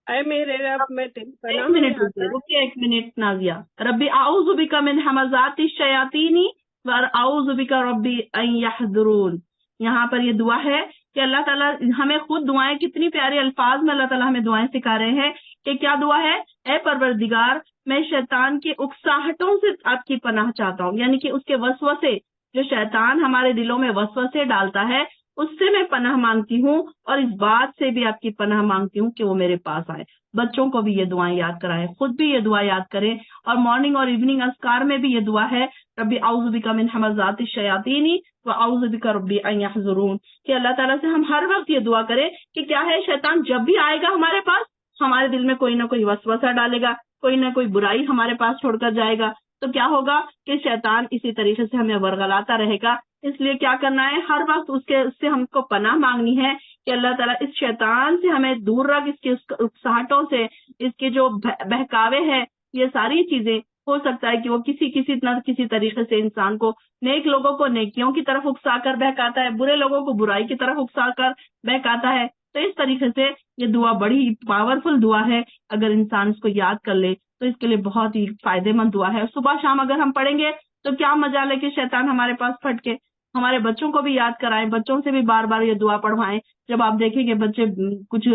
اے میرے رب میں تیری پناہ میں آتا ہوں. رکیے ایک منٹ نازیہ. ربی اعوذ بک من ہمزات الشیاطین واعوذ بک ربی ان یحضرون. یہاں پر یہ دعا ہے کہ اللہ تعالیٰ ہمیں خود دعائیں, کتنی پیارے الفاظ میں اللہ تعالیٰ ہمیں دعائیں سکھا رہے ہیں کہ کیا دعا ہے؟ اے پروردگار میں شیطان کی اکساہٹوں سے آپ کی پناہ چاہتا ہوں، یعنی کہ اس کے وسوسے، جو شیطان ہمارے دلوں میں وسوسے ڈالتا ہے اس سے میں پناہ مانگتی ہوں، اور اس بات سے بھی آپ کی پناہ مانگتی ہوں کہ وہ میرے پاس آئے۔ بچوں کو بھی یہ دعائیں یاد کرائیں، خود بھی یہ دعا یاد کریں، اور مارننگ اور ایوننگ اذکار میں بھی یہ دعا ہے، ربی اعوذ بک من ہمزات الشیاطین و اعوذ بک ربی ان یحضرون، کہ اللہ تعالیٰ سے ہم ہر وقت یہ دعا کریں کہ کیا ہے، شیطان جب بھی آئے گا ہمارے پاس، ہمارے دل میں کوئی نہ کوئی وسوسہ ڈالے گا، کوئی نہ کوئی برائی ہمارے پاس چھوڑ کر جائے گا، تو کیا ہوگا کہ شیطان اسی طریقے سے ہمیں ورغلاتا رہے گا۔ اس لیے کیا کرنا ہے، ہر وقت اس سے ہم کو پناہ مانگنی ہے کہ اللہ تعالیٰ اس شیطان سے ہمیں دور رکھ، اس کے اکساہٹوں سے، اس کے جو بہکاوے ہیں، یہ ساری چیزیں ہو سکتا ہے کہ وہ کسی نہ کسی طریقے سے انسان کو، نیک لوگوں کو نیکیوں کی طرف اکسا کر بہکاتا ہے، برے لوگوں کو برائی کی طرف اکسا کر بہکاتا ہے۔ تو اس طریقے سے یہ دعا بڑی پاورفل دعا ہے، اگر انسان اس کو یاد کر لے تو اس کے لیے بہت ہی فائدے مند دعا ہے۔ صبح شام اگر ہم پڑھیں گے تو کیا مجال ہے کہ شیطان ہمارے پاس پھٹ کے، ہمارے بچوں کو بھی یاد کرائیں، بچوں سے بھی بار بار یہ دعا پڑھوائیں۔ جب آپ دیکھیں کہ بچے کچھ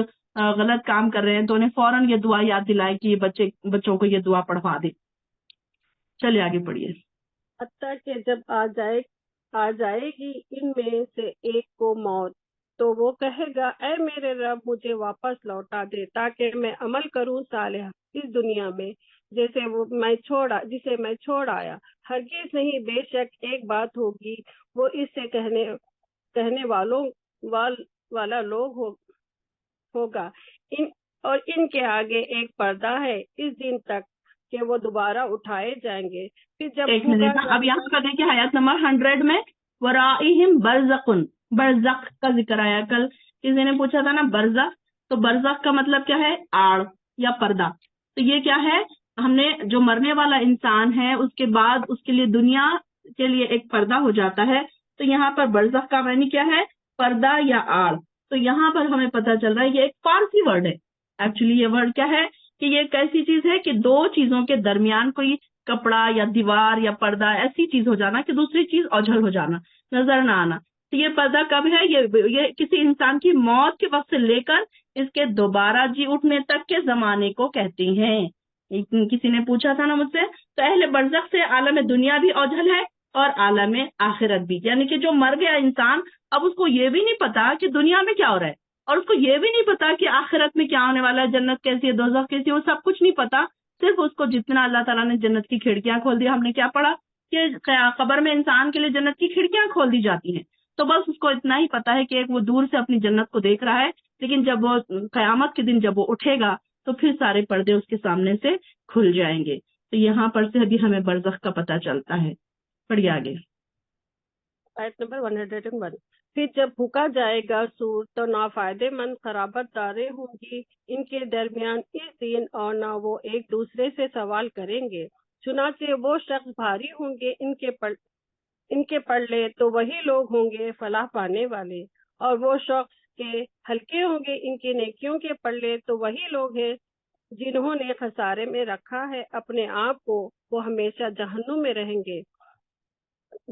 غلط کام کر رہے ہیں تو انہیں فوراً یہ دعا یاد دلائیں کہ یہ بچوں کو یہ دعا پڑھوا دیں۔ چلیے آگے پڑھیے۔ حتیٰ کہ جب آ جائے گی ان میں سے ایک کو موت تو وہ کہے گا اے میرے رب مجھے واپس لوٹا دے تاکہ میں عمل کروں صالح اس دنیا میں جسے میں چھوڑ آیا۔ ہرگز نہیں، بے شک ایک بات ہوگی، وہ اس سے کہنے والا لوگ ہوگا اور ان کے آگے ایک پردہ ہے اس دن تک کہ وہ دوبارہ اٹھائے جائیں گے۔ پھر جب ایک منٹ، اب یہاں پر دیکھیے آیت نمبر 100 میں ورائہم برزخن، برزخ کا ذکر آیا۔ کل کسی نے پوچھا تھا نا برزخ، تو برزخ کا مطلب کیا ہے؟ آڑ یا پردہ۔ تو یہ کیا ہے؟ ہم نے جو مرنے والا انسان ہے اس کے بعد اس کے لیے دنیا کے لیے ایک پردہ ہو جاتا ہے، تو یہاں پر برزخ کا معنی کیا ہے؟ پردہ یا آڑ۔ تو یہاں پر ہمیں پتہ چل رہا ہے یہ ایک فارسی ورڈ ہے۔ ایکچولی یہ ورڈ کیا ہے کہ یہ ایک ایسی چیز ہے کہ دو چیزوں کے درمیان کوئی کپڑا یا دیوار یا پردہ ایسی چیز ہو جانا کہ دوسری چیز اوجھل ہو جانا، نظر نہ آنا۔ تو یہ پردہ کب ہے؟ یہ کسی انسان کی موت کے وقت سے لے کر اس کے دوبارہ جی اٹھنے تک کے زمانے کو کہتے ہیں۔ کسی نے پوچھا تھا نا مجھ سے، تو اہل برزخ سے عالم دنیا بھی اوجھل ہے اور عالم آخرت بھی، یعنی کہ جو مر گیا انسان اب اس کو یہ بھی نہیں پتا کہ دنیا میں کیا ہو رہا ہے، اور اس کو یہ بھی نہیں پتا کہ آخرت میں کیا ہونے والا ہے، جنت کیسی ہے، دوزخ کیسی ہے، وہ سب کچھ نہیں پتا۔ صرف اس کو جتنا اللہ تعالیٰ نے جنت کی کھڑکیاں کھول دی، ہم نے کیا پڑھا کہ قبر میں انسان کے لیے جنت کی کھڑکیاں کھول دی جاتی ہیں، تو بس اس کو اتنا ہی پتا ہے کہ ایک وہ دور سے اپنی جنت کو دیکھ رہا ہے، لیکن جب وہ قیامت کے دن جب وہ اٹھے گا تو پھر سارے پردے اس کے سامنے سے کھل جائیں گے۔ تو یہاں پر سے بھی ہمیں برزخ کا پتہ چلتا ہے۔ پڑھیے آگے۔ آیت نمبر 101۔ پھر جب پھونکا جائے گا سور تو نافائدے مند خرابت داریں ہوں گی ان کے درمیان اس دن، اور نہ وہ ایک دوسرے سے سوال کریں گے۔ چنانچہ وہ شخص بھاری ہوں گے ان کے پلڑے تو وہی لوگ ہوں گے فلاح پانے والے، اور وہ شخص کے ہلکے ہوں گے ان کے نیکیوں کے پلڑے تو وہی لوگ ہیں جنہوں نے خسارے میں رکھا ہے اپنے آپ کو، وہ ہمیشہ جہنم میں رہیں گے۔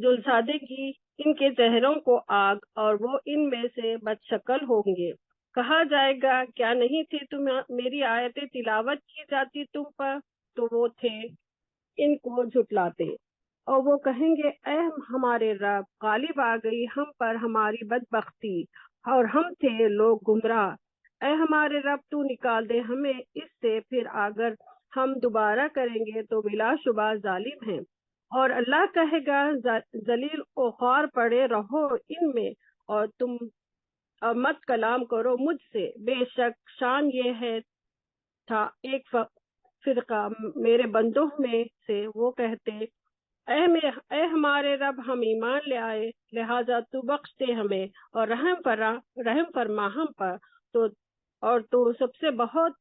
جلسادے گی ان کے چہروں کو آگ اور وہ ان میں سے بد شکل ہوں گے۔ کہا جائے گا کیا نہیں تھی میری آیتیں تلاوت کی جاتی تم پر، تو وہ تھے ان کو جھٹلاتے، اور وہ کہیں گے اے ہمارے رب غالب آ گئی ہم پر ہماری بدبختی اور ہم تھے لوگ گمراہ۔ اے ہمارے رب تو نکال دے ہمیں اس سے، پھر اگر ہم دوبارہ کریں گے تو بلا شبہ ظالم ہیں۔ اور اللہ کہے گا ذلیل و خوار پڑے رہو ان میں اور تم مت کلام کرو مجھ سے، بے شک شان یہ ہے تھا ایک فرقہ میرے بندوں میں سے وہ کہتے اے ہمارے رب ہم ایمان لے آئے، لہٰذا تو بخش دے ہمیں اور رحم فرما ہم پر، تو سب سے بہت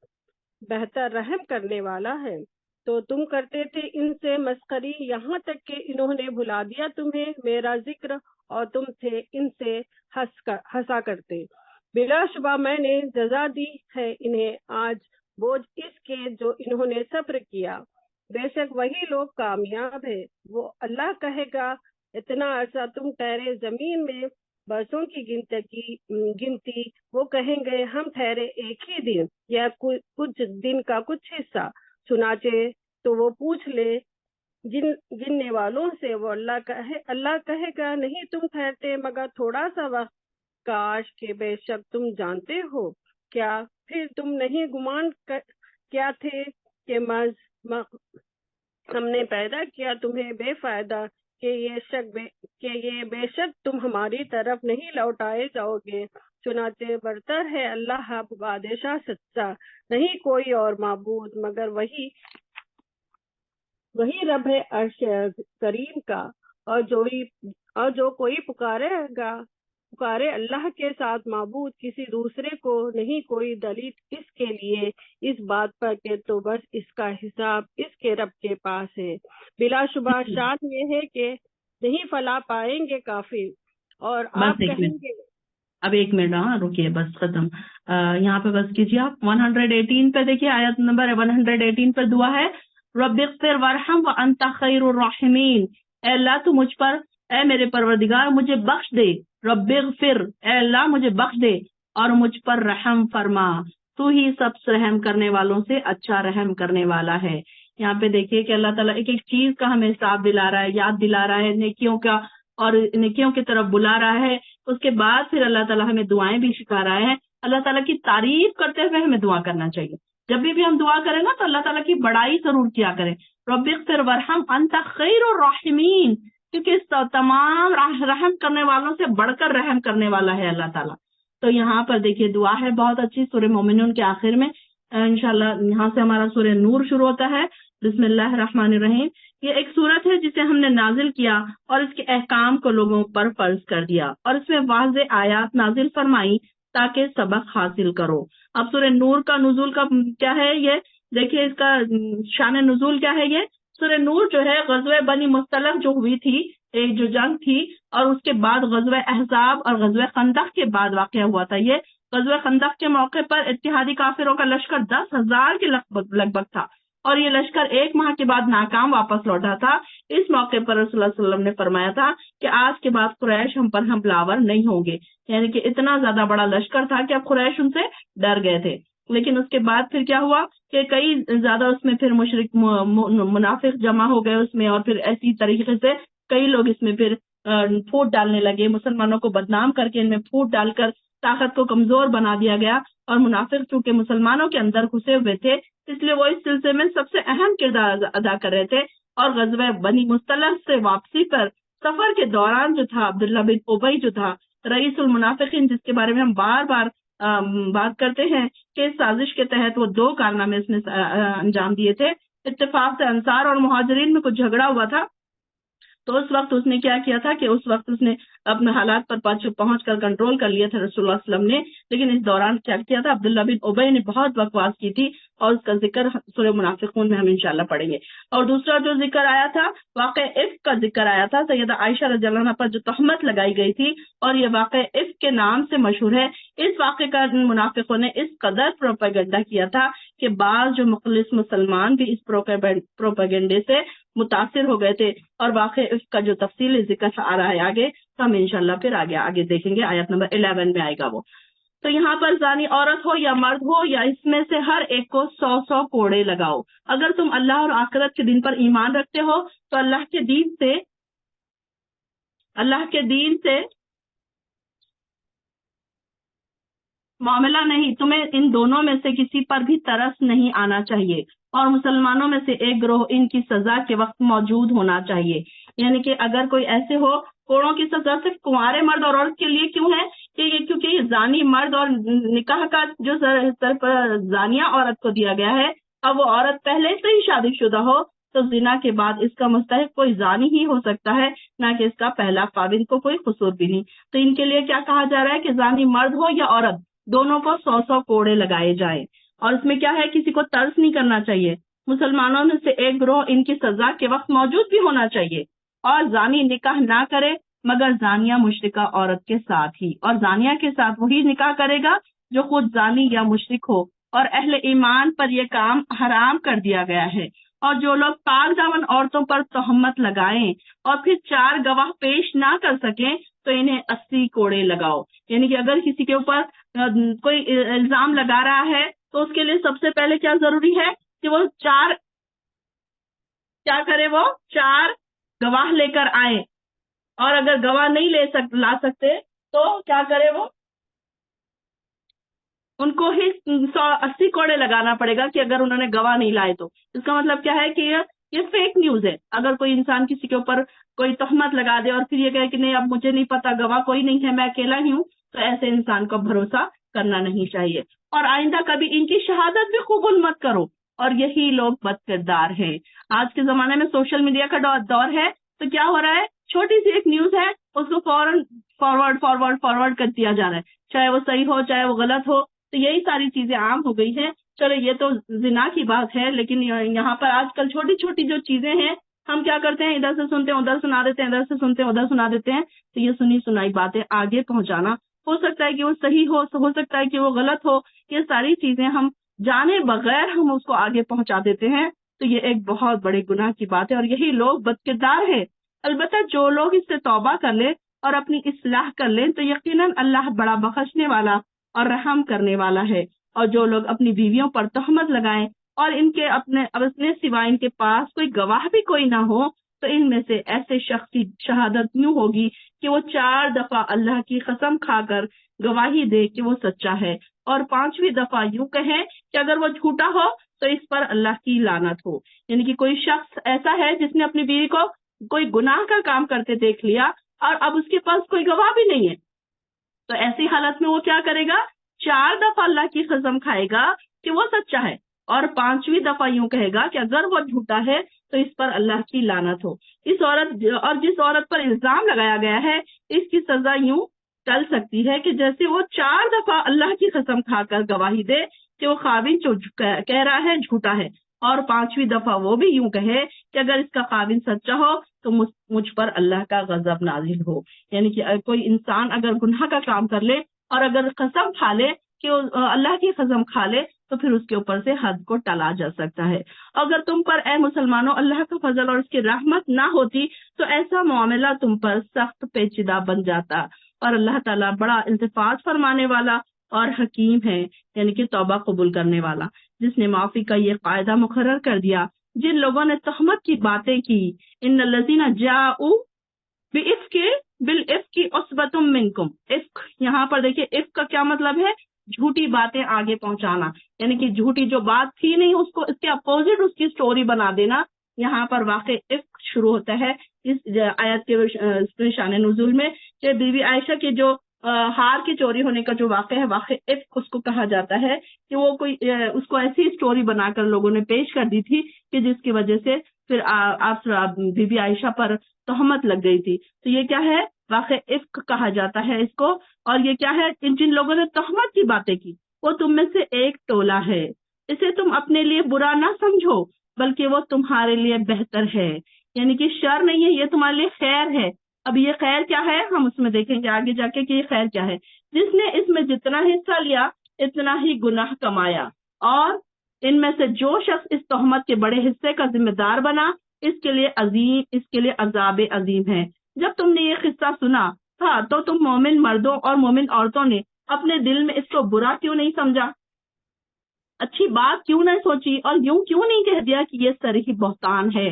بہتر رحم کرنے والا ہے۔ تو تم کرتے تھے ان سے مسخری یہاں تک کہ انہوں نے بھلا دیا تمہیں میرا ذکر، اور تم تھے ان سے ہنسا کرتے۔ بلا شبہ میں نے جزا دی ہے انہیں آج بوجھ اس کے جو انہوں نے صبر کیا، بے شک وہی لوگ کامیاب ہے۔ وہ اللہ کہے گا اتنا عرصہ تم ٹھہرے زمین میں برسوں کی گنتی وہ کہیں گے ہم ٹھہرے ایک ہی دن یا کچھ دن کا کچھ حصہ۔ چنانچہ تو وہ پوچھ لے گننے والوں سے، وہ اللہ کہے گا نہیں تم ٹھہرتے مگر تھوڑا سا وقت، کاش کہ بے شک تم جانتے ہو۔ کیا پھر تم نہیں گمان کیا تھے کہ ہم نے پیدا کیا تمہیں بے فائدہ، کہ یہ بے شک تم ہماری طرف نہیں لوٹائے جاؤ گے۔ چنانچہ برتر ہے اللہ بادشاہ سچا، نہیں کوئی اور معبود مگر وہی رب ہے عرش کریم کا۔ اور جو کوئی پکارے اللہ کے ساتھ معبود کسی دوسرے کو نہیں، کوئی دلیل اس کے لیے اس بات پر کہ تو بس اس کا حساب اس کے رب کے پاس ہے۔ بلا شبہ شان یہ ہے کہ نہیں فلاح پائیں گے کافر، اور آپ کہیں گے۔ اب ایک منٹ رکیے، بس ختم، یہاں پہ بس کیجیے آپ 118 پہ دیکھیے، آیت نمبر 118 پہ دعا ہے، رب اغفر وارحم وانت خیر الراحمین، اے اللہ تو مجھ پر، اے میرے پروردگار مجھے بخش دے، رب اغفر، اے اللہ مجھے بخش دے اور مجھ پر رحم فرما، تو ہی سب سے رحم کرنے والوں سے اچھا رحم کرنے والا ہے۔ یہاں پہ دیکھیے کہ اللہ تعالیٰ ایک ایک چیز کا ہمیں حساب دلا رہا ہے، یاد دلا رہا ہے، نیکیوں کا اور نیکیوں کی طرف بلا رہا ہے۔ اس کے بعد پھر اللہ تعالیٰ ہمیں دعائیں بھی سکھا رہا ہے۔ اللہ تعالیٰ کی تعریف کرتے ہوئے ہمیں دعا کرنا چاہیے۔ جب بھی ہم دعا کریں نا تو اللہ تعالیٰ کی بڑائی ضرور کیا کریں، رب اغفر وارحم انت خیر الراحمین، کیونکہ تمام رحم کرنے والوں سے بڑھ کر رحم کرنے والا ہے اللہ تعالیٰ۔ تو یہاں پر دیکھیے دعا ہے بہت اچھی، سورہ مومنون کے آخر میں انشاءاللہ یہاں سے ہمارا سورہ نور شروع ہوتا ہے، بسم اللہ الرحمن الرحیم۔ یہ ایک سورت ہے جسے ہم نے نازل کیا اور اس کے احکام کو لوگوں پر فرض کر دیا، اور اس میں واضح آیات نازل فرمائی تاکہ سبق حاصل کرو۔ اب سورہ نور کا نزول کا کیا ہے، یہ دیکھیے اس کا شان نزول کیا ہے۔ یہ سورہ نور جو ہے غزوہ بنی مصطلق جو ہوئی تھی، ایک جو جنگ تھی، اور اس کے بعد غزوہ احزاب اور غزوہ خندق کے بعد واقع ہوا تھا۔ یہ غزوہ خندق کے موقع پر اتحادی کافروں کا لشکر 10,000 کے لگ بھگ تھا، اور یہ لشکر 1 ماہ کے بعد ناکام واپس لوٹا تھا۔ اس موقع پر رسول اللہ صلی اللہ علیہ وسلم نے فرمایا تھا کہ آج کے بعد قریش ہم پر حملہ آور نہیں ہوں گے، یعنی کہ اتنا زیادہ بڑا لشکر تھا کہ اب قریش ان سے ڈر گئے تھے۔ لیکن اس کے بعد پھر کیا ہوا کہ کئی زیادہ اس میں پھر مشرک منافق جمع ہو گئے اس میں، اور پھر ایسی طریقے سے کئی لوگ اس میں پھر پھوٹ ڈالنے لگے، مسلمانوں کو بدنام کر کے ان میں پھوٹ ڈال کر طاقت کو کمزور بنا دیا گیا، اور منافق چونکہ مسلمانوں کے اندر گھسے ہوئے تھے اس لیے وہ اس سلسلے میں سب سے اہم کردار ادا کر رہے تھے۔ اور غزوہ بنی مصطلق سے واپسی پر سفر کے دوران جو تھا عبداللہ بن ابی جو تھا رئیس المنافقین، جس کے بارے میں ہم بار بار بات کرتے ہیں کہ اس سازش کے تحت وہ 2 کارنامے اس نے انجام دیے تھے۔ اتفاق سے انصار اور مہاجرین میں کچھ جھگڑا ہوا تھا، تو اس وقت اس نے کیا کیا تھا کہ اس وقت اس نے اپنے حالات پر پہنچ کر کنٹرول کر لیا تھا رسول اللہ صلی اللہ علیہ وسلم نے۔ لیکن اس دوران کیا کیا تھا، عبداللہ بن ابی نے بہت بکواس کی تھی، اور اس کا ذکر سورہ منافقون میں ہم انشاءاللہ پڑھیں گے۔ اور دوسرا جو ذکر آیا تھا، واقع عفق کا ذکر آیا تھا، سیدہ عائشہ رضی اللہ عنہا پر جو تہمت لگائی گئی تھی، اور یہ واقع عفق کے نام سے مشہور ہے۔ اس واقعے کا منافقوں نے اس قدر پروپیگنڈا کیا تھا کہ بعض جو مخلص مسلمان بھی اس پروپیگنڈے سے متاثر ہو گئے تھے، اور واقع اس کا جو تفصیلی ذکر آ رہا ہے آگے، تو ہم انشاءاللہ پھر آگے دیکھیں گے، آیت نمبر 11 میں آئے گا وہ۔ تو یہاں پر زانی عورت ہو یا مرد ہو، یا اس میں سے ہر ایک کو 100 کوڑے لگاؤ۔ اگر تم اللہ اور آخرت کے دن پر ایمان رکھتے ہو تو اللہ کے دین سے معاملہ نہیں، تمہیں ان دونوں میں سے کسی پر بھی ترس نہیں آنا چاہیے، اور مسلمانوں میں سے ایک گروہ ان کی سزا کے وقت موجود ہونا چاہیے۔ یعنی کہ اگر کوئی ایسے ہو، کوڑوں کی سزا صرف کنوارے مرد اور عورت کے لیے کیوں ہے کہ کیونکہ یہ زانی مرد، اور نکاح کا جو سر پر زانیہ عورت کو دیا گیا ہے، اب وہ عورت پہلے سے ہی شادی شدہ ہو تو زنا کے بعد اس کا مستحق کوئی زانی ہی ہو سکتا ہے، نہ کہ اس کا پہلا خاوند کو کوئی قصور بھی نہیں۔ تو ان کے لیے کیا کہا جا رہا ہے کہ زانی مرد ہو یا عورت، دونوں کو 100 کوڑے لگائے جائیں۔ اور اس میں کیا ہے، کسی کو ترس نہیں کرنا چاہیے۔ مسلمانوں میں سے ایک گروہ ان کی سزا کے وقت موجود بھی ہونا چاہیے، اور زانی نکاح نہ کرے مگر زانیہ مشرکہ عورت کے ساتھ ہی، اور زانیہ کے ساتھ وہی نکاح کرے گا جو خود زانی یا مشرک ہو، اور اہل ایمان پر یہ کام حرام کر دیا گیا ہے۔ اور جو لوگ پاک دامن عورتوں پر تہمت لگائیں اور پھر 4 گواہ پیش نہ کر سکیں تو انہیں 80 کوڑے لگاؤ. یعنی کہ اگر کسی کے اوپر کوئی الزام لگا رہا ہے تو اس کے لیے سب سے پہلے کیا ضروری ہے کہ وہ کیا کرے، وہ 4 گواہ لے کر آئے. اور اگر گواہ نہیں لا سکتے تو کیا کرے، وہ ان کو ہی 80 کوڑے لگانا پڑے گا کہ اگر انہوں نے گواہ نہیں لائے تو. اس کا مطلب کیا ہے کہ یہ فیک نیوز ہے. اگر کوئی انسان کسی کے اوپر کوئی تہمت لگا دے اور پھر یہ کہے کہ نہیں اب مجھے نہیں پتا، گواہ کوئی نہیں ہے، میں اکیلا ہی ہوں، تو ایسے انسان کو بھروسہ کرنا نہیں چاہیے. اور آئندہ کبھی ان کی شہادت بھی قبول مت کرو. اور یہی لوگ بد کردار ہیں. آج کے زمانے میں سوشل میڈیا کا دور ہے، تو کیا ہو رہا ہے، چھوٹی سی ایک نیوز ہے اس کو فوراً فارورڈ کر دیا جا رہا ہے، چاہے وہ صحیح ہو چاہے وہ غلط ہو. تو یہی ساری چیزیں عام ہو گئی ہیں. چلو یہ تو زنا کی بات ہے، لیکن یہاں پر آج کل چھوٹی چھوٹی جو چیزیں ہیں ہم کیا کرتے ہیں، ادھر سے سنتے ہیں ادھر سنا دیتے ہیں، ادھر سے سنتے ہیں ادھر سنا دیتے ہیں. تو یہ سنی سنائی باتیں آگے پہنچانا، ہو سکتا ہے کہ وہ صحیح ہو سکتا ہے کہ وہ غلط ہو. یہ ساری چیزیں ہم جانے بغیر ہم اس کو آگے پہنچا دیتے ہیں. تو یہ ایک بہت بڑے گناہ کی بات ہے اور یہی لوگ بد کردار ہے. البتہ جو لوگ اس سے توبہ کر لیں اور اپنی اصلاح کر لیں تو یقیناً اللہ بڑا بخشنے والا اور رحم کرنے والا ہے. اور جو لوگ اپنی بیویوں پر تہمت لگائیں اور ان کے اپنے سوائے ان کے پاس کوئی گواہ بھی کوئی نہ ہو، تو ان میں سے ایسے شخص کی شہادت یوں ہوگی کہ وہ 4 دفعہ اللہ کی قسم کھا کر گواہی دے کہ وہ سچا ہے، اور 5ویں دفعہ یوں کہیں کہ اگر وہ جھوٹا ہو تو اس پر اللہ کی لعنت ہو. یعنی کہ کوئی شخص ایسا ہے جس نے اپنی بیوی کو کوئی گناہ کا کام کرتے دیکھ لیا اور اب اس کے پاس کوئی گواہ بھی نہیں ہے، تو ایسی حالت میں وہ کیا کرے گا، 4 دفعہ اللہ کی قسم کھائے گا کہ وہ سچا ہے، اور 5ویں دفعہ یوں کہے گا کہ اگر وہ جھوٹا ہے تو اس پر اللہ کی لعنت ہو. جس عورت پر الزام لگایا گیا ہے اس کی سزا یوں ٹل سکتی ہے کہ جیسے وہ 4 دفعہ اللہ کی قسم کھا کر گواہی دے کہ وہ خاوند جو کہہ رہا ہے جھوٹا ہے، اور 5ویں دفعہ وہ بھی یوں کہے کہ اگر اس کا خاوند سچا ہو تو مجھ پر اللہ کا غضب نازل ہو. یعنی کہ کوئی انسان اگر گناہ کا کام کر لے اور اگر قسم کھا لے کہ اللہ کی قسم کھا لے تو پھر اس کے اوپر سے حد کو ٹلا جا سکتا ہے. اگر تم پر اے مسلمانوں اللہ کا فضل اور اس کی رحمت نہ ہوتی تو ایسا معاملہ تم پر سخت پیچیدہ بن جاتا. اور اللہ تعالیٰ بڑا التفات فرمانے والا اور حکیم ہے، یعنی کہ توبہ قبول کرنے والا، جس نے معافی کا یہ قاعدہ مقرر کر دیا. جن لوگوں نے تہمت کی باتیں کی، ان الذین جاؤوا بالافک عصبۃ منکم. افک یہاں پر دیکھیے، افک کا کیا مطلب ہے، جھوٹی باتیں آگے پہنچانا، یعنی کہ جھوٹی جو بات تھی نہیں اس کو اس کے اپوزٹ اس کی سٹوری بنا دینا. یہاں پر واقع افک شروع ہوتا ہے اس آیت کے شان نزول میں کہ بی بی عائشہ کے جو ہار کے چوری ہونے کا جو واقع ہے، واقع افک اس کو کہا جاتا ہے کہ وہ کوئی اس کو ایسی سٹوری بنا کر لوگوں نے پیش کر دی تھی کہ جس کی وجہ سے پھر آپ بی بی عائشہ پر تہمت لگ گئی تھی. تو یہ کیا ہے، واقع افک کہا جاتا ہے اس کو. اور یہ کیا ہے، جن لوگوں نے تہمت کی باتیں کی وہ تم میں سے ایک ٹولہ ہے، اسے تم اپنے لیے برا نہ سمجھو بلکہ وہ تمہارے لیے بہتر ہے. یعنی کہ شر نہیں ہے، یہ تمہارے لیے خیر ہے. اب یہ خیر کیا ہے ہم اس میں دیکھیں گے آگے جا کے کہ یہ خیر کیا ہے. جس نے اس میں جتنا حصہ لیا اتنا ہی گناہ کمایا، اور ان میں سے جو شخص اس تہمت کے بڑے حصے کا ذمہ دار بنا اس کے لیے عذاب عظیم ہے. جب تم نے یہ قصہ سنا تھا تو تم مومن مردوں اور مومن عورتوں نے اپنے دل میں اس کو برا کیوں نہیں سمجھا، اچھی بات کیوں نہیں سوچی، اور یوں کیوں نہیں کہہ دیا کہ یہ صریح بہتان ہے.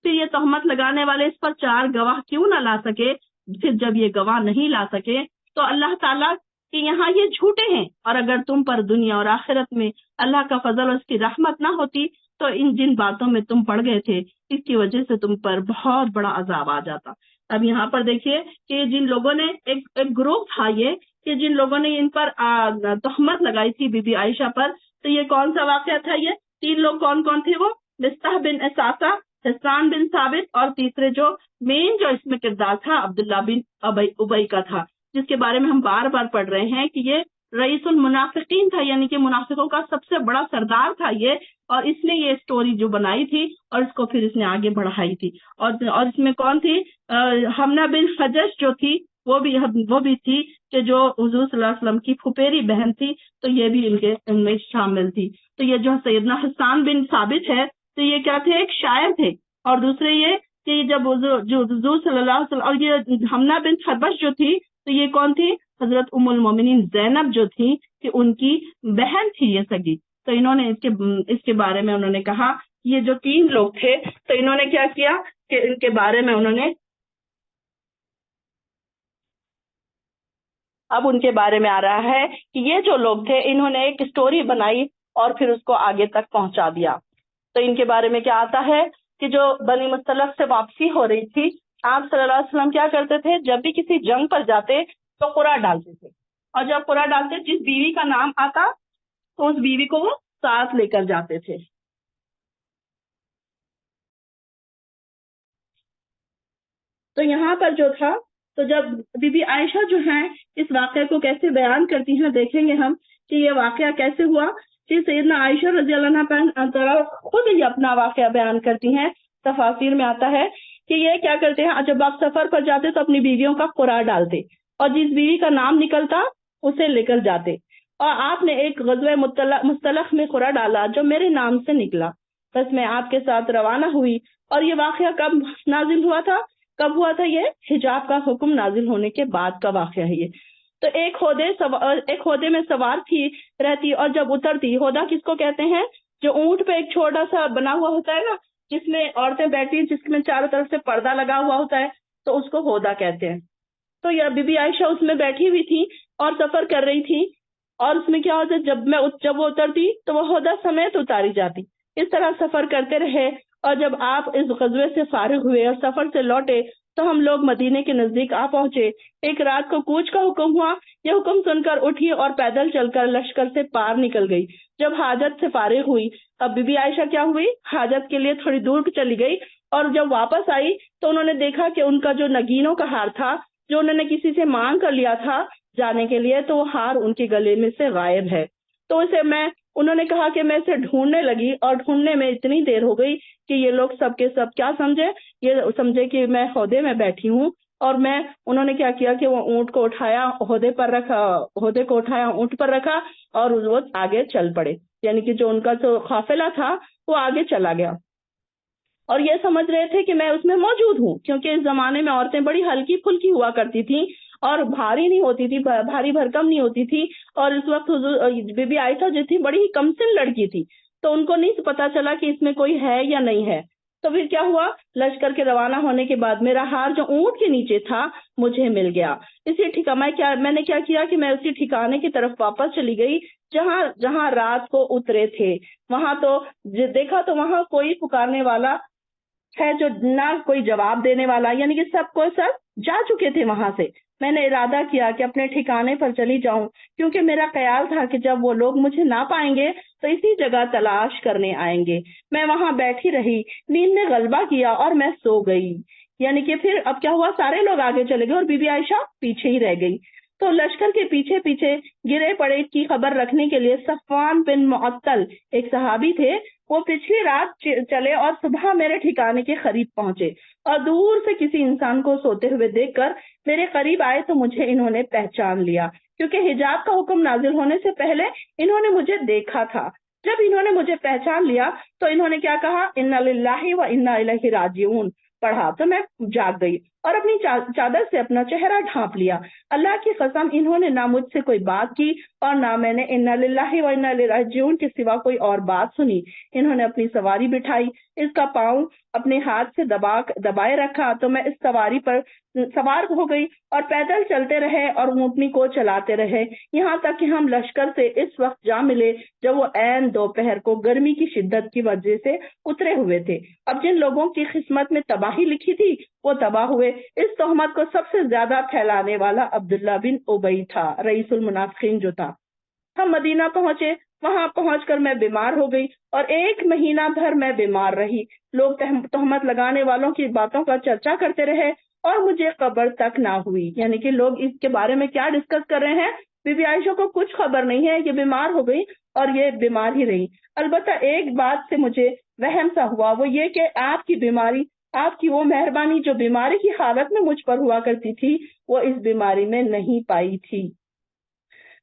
پھر یہ تہمت لگانے والے اس پر 4 گواہ کیوں نہ لا سکے. پھر جب یہ گواہ نہیں لا سکے تو اللہ تعالیٰ کہ یہاں یہ جھوٹے ہیں، اور اگر تم پر دنیا اور آخرت میں اللہ کا فضل اور اس کی رحمت نہ ہوتی تو ان جن باتوں میں تم پڑ گئے تھے اس کی وجہ سے تم پر بہت بڑا عذاب آ جاتا. اب یہاں پر دیکھیے کہ جن لوگوں نے ایک گروپ تھا یہ کہ جن لوگوں نے ان پر تہمت لگائی تھی بی بی عائشہ پر. تو یہ کون سا واقعہ تھا، یہ 3 لوگ کون تھے، وہ مصطح بن اساسہ، حسان بن ثابت، اور تیسرے جو اس میں کردار تھا عبداللہ بن ابی کا تھا، جس کے بارے میں ہم بار بار پڑھ رہے ہیں کہ یہ رئیس المنافقین تھا، یعنی کہ منافقوں کا سب سے بڑا سردار تھا یہ. اور اس نے یہ سٹوری جو بنائی تھی اور اس کو پھر اس نے آگے بڑھائی تھی. اور اس میں کون تھی، حمنہ بن حجش جو تھی وہ بھی تھی کہ جو حضور صلی اللہ علیہ وسلم کی پھپھیری بہن تھی، تو یہ بھی ان میں شامل تھی. تو یہ جو سیدنا حسان بن ثابت ہے تو یہ کیا تھے، ایک شاعر تھے، اور دوسرے یہ کہ جب جو حضور صلی اللہ علیہ وسلم، اور یہ حمنا بنت حبش جو تھی، تو یہ کون تھی؟ حضرت ام المومنین زینب جو تھی، کہ ان کی بہن تھی یہ سگی. تو انہوں نے اس کے بارے میں انہوں نے کہا، یہ جو 3 لوگ تھے، تو انہوں نے کیا کیا کہ ان کے بارے میں انہوں نے، اب ان کے بارے میں آ رہا ہے کہ یہ جو لوگ تھے انہوں نے ایک سٹوری بنائی اور پھر اس کو آگے تک پہنچا دیا. تو ان کے بارے میں کیا آتا ہے کہ جو بنی مصطلق سے واپسی ہو رہی تھی، آپ صلی اللہ علیہ وسلم کیا کرتے تھے، جب بھی کسی جنگ پر جاتے تو قرعہ ڈالتے تھے، اور جب قرعہ ڈالتے جس بیوی کا نام آتا تو اس بیوی کو وہ ساتھ لے کر جاتے تھے. تو یہاں پر جو تھا، تو جب بی بی عائشہ جو ہیں اس واقعے کو کیسے بیان کرتی ہیں، دیکھیں گے ہم کہ یہ واقعہ کیسے ہوا. کہ سیدنا عائشہ رضی اللہ عنہا خود ہی اپنا واقعہ بیان کرتی ہیں. تفاسیر میں آتا ہے کہ یہ کیا کرتے ہیں، جب آپ سفر پر جاتے تو اپنی بیویوں کا قرعہ ڈالتے، اور جس بیوی کا نام نکلتا اسے لے کر جاتے. اور آپ نے ایک غزوہ مصطلق میں قرعہ ڈالا جو میرے نام سے نکلا، بس میں آپ کے ساتھ روانہ ہوئی. اور یہ واقعہ کب نازل ہوا تھا؟ کب ہوا تھا؟ یہ حجاب کا حکم نازل ہونے کے بعد کا واقعہ ہے یہ. تو ایک عہدے میں سوار تھی رہتی، اور جب اترتی، عہدہ کس کو کہتے ہیں؟ جو اونٹ پہ ایک چھوٹا سا بنا ہوا ہوتا ہے نا، جس میں عورتیں بیٹھی ہیں، جس میں چاروں طرف سے پردہ لگا ہوا ہوتا ہے، تو اس کو عہدہ کہتے ہیں. تو یہ بی بی عائشہ اس میں بیٹھی ہوئی تھی اور سفر کر رہی تھی، اور اس میں کیا ہوتا ہے، جب وہ اترتی تو وہ عہدہ سمیت اتاری جاتی. اس طرح سفر کرتے رہے، اور جب آپ اس غزوے سے فارغ ہوئے اور سفر سے لوٹے تو ہم لوگ مدینے کے نزدیک آ پہنچے. ایک رات کو کوچ کا حکم ہوا. یہ حکم سن کر اٹھی اور پیدل چل کر لشکر سے پار نکل گئی. جب حاجت سے فارغ ہوئی، اب بی بی عائشہ کیا ہوئی، حاجت کے لیے تھوڑی دور چلی گئی، اور جب واپس آئی تو انہوں نے دیکھا کہ ان کا جو نگینوں کا ہار تھا، جو انہوں نے کسی سے مانگ کر لیا تھا جانے کے لیے، تو وہ ہار ان کے گلے میں سے غائب ہے. تو انہوں نے کہا کہ میں اسے ڈھونڈنے لگی، اور ڈھونڈنے میں اتنی دیر ہو گئی کہ یہ لوگ سب کے سب کیا سمجھے، یہ سمجھے کہ میں عہدے میں بیٹھی ہوں. اور انہوں نے کیا کیا کہ وہ اونٹ کو اٹھایا، عہدے کو اٹھایا، اونٹ پر رکھا، اور وہ آگے چل پڑے. یعنی کہ جو ان کا جو قافلہ تھا وہ آگے چلا گیا، اور یہ سمجھ رہے تھے کہ میں اس میں موجود ہوں، کیونکہ اس زمانے میں عورتیں بڑی ہلکی پھلکی ہوا کرتی تھیں اور بھاری نہیں ہوتی تھی، بھاری بھرکم نہیں ہوتی تھی. اور اس وقت بی بی عائشہ جو تھی بڑی ہی کم سن لڑکی تھی، تو ان کو نہیں پتا چلا کہ اس میں کوئی ہے یا نہیں ہے. تو پھر کیا ہوا، لشکر کے روانہ ہونے کے بعد میرا ہار جو اونٹ کے نیچے تھا مجھے مل گیا. میں نے کیا کیا کہ میں اسی ٹھکانے کی طرف واپس چلی گئی جہاں رات کو اترے تھے. وہاں تو دیکھا تو وہاں کوئی پکارنے والا ہے جو نہ کوئی جواب دینے والا، یعنی کہ سب جا چکے تھے وہاں سے. میں نے ارادہ کیا کہ اپنے ٹھکانے پر چلی جاؤں، کیونکہ میرا خیال تھا کہ جب وہ لوگ مجھے نہ پائیں گے تو اسی جگہ تلاش کرنے آئیں گے. میں وہاں بیٹھی رہی، نیند نے غلبہ کیا اور میں سو گئی. یعنی کہ پھر اب کیا ہوا، سارے لوگ آگے چلے گئے اور بی بی عائشہ پیچھے ہی رہ گئی. تو لشکر کے پیچھے پیچھے گرے پڑے کی خبر رکھنے کے لیے صفوان بن معطل ایک صحابی تھے، وہ پچھلی رات چلے اور صبح میرے ٹھکانے کے قریب پہنچے، اور دور سے کسی انسان کو سوتے ہوئے دیکھ کر میرے قریب آئے تو مجھے انہوں نے پہچان لیا، کیونکہ حجاب کا حکم نازل ہونے سے پہلے انہوں نے مجھے دیکھا تھا. جب انہوں نے مجھے پہچان لیا تو انہوں نے کیا کہا، انا للہ و انا الیہ راجعون پڑھا. تو میں جاگ گئی اور اپنی چادر سے اپنا چہرہ ڈھانپ لیا. اللہ کی قسم انہوں نے نہ مجھ سے کوئی بات کی اور نہ میں نے انا للہ و انا الیہ راجعون کے سوا کوئی اور بات سنی. انہوں نے اپنی سواری بٹھائی، اس کا پاؤں اپنے ہاتھ سے دبائے رکھا، تو میں اس سواری پر سوار ہو گئی اور پیدل چلتے رہے اور اونٹنی کو چلاتے رہے، یہاں تک کہ ہم لشکر سے اس وقت جا ملے جب وہ عین دوپہر کو گرمی کی شدت کی وجہ سے اترے ہوئے تھے. اب جن لوگوں کی قسمت میں تباہی لکھی تھی وہ تباہ ہوئے. اس تہمت کو سب سے زیادہ پھیلانے والا عبداللہ بن ابی تھا، رئیس المنافقین جو تھا. ہم مدینہ پہنچے، وہاں پہنچ کر میں بیمار ہو گئی اور 1 مہینہ بھر میں بیمار رہی. لوگ تہمت لگانے والوں کی باتوں کا چرچا کرتے رہے اور مجھے خبر تک نہ ہوئی. یعنی کہ لوگ اس کے بارے میں کیا ڈسکس کر رہے ہیں، بی بی عائشہ کو کچھ خبر نہیں ہے کہ بیمار ہو گئی اور یہ بیمار ہی رہی. البتہ ایک بات سے مجھے وہم سا ہوا، وہ یہ کہ آپ کی بیماری، آپ کی وہ مہربانی جو بیماری کی حالت میں مجھ پر ہوا کرتی تھی، وہ اس بیماری میں نہیں پائی تھی.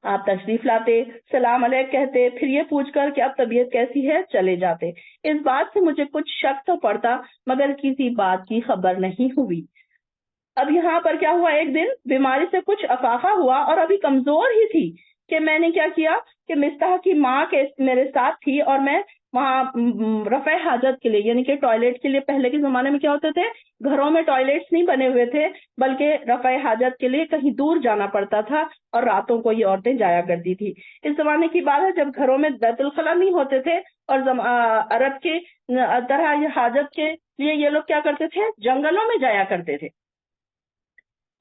آپ تشریف لاتے، سلام علیک کہتے، پھر یہ پوچھ کر کہ اب طبیعت کیسی ہے چلے جاتے۔ اس بات سے مجھے کچھ شک تو پڑتا مگر کسی بات کی خبر نہیں ہوئی۔ اب یہاں پر کیا ہوا، ایک دن بیماری سے کچھ افاقہ ہوا اور ابھی کمزور ہی تھی کہ میں نے کیا کیا کہ مستح کی ماں کے میرے ساتھ تھی اور میں وہاں رفع حاجت کے لیے یعنی کہ ٹوائلٹ کے لیے، پہلے کے زمانے میں کیا ہوتے تھے، گھروں میں ٹوائلٹس نہیں بنے ہوئے تھے بلکہ رفع حاجت کے لیے کہیں دور جانا پڑتا تھا اور راتوں کو یہ عورتیں جایا کرتی تھی۔ اس زمانے کی بات ہے جب گھروں میں بیت الخلا نہیں ہوتے تھے اور عرب کے طرح یہ حاجت کے لیے یہ لوگ کیا کرتے تھے، جنگلوں میں جایا کرتے تھے،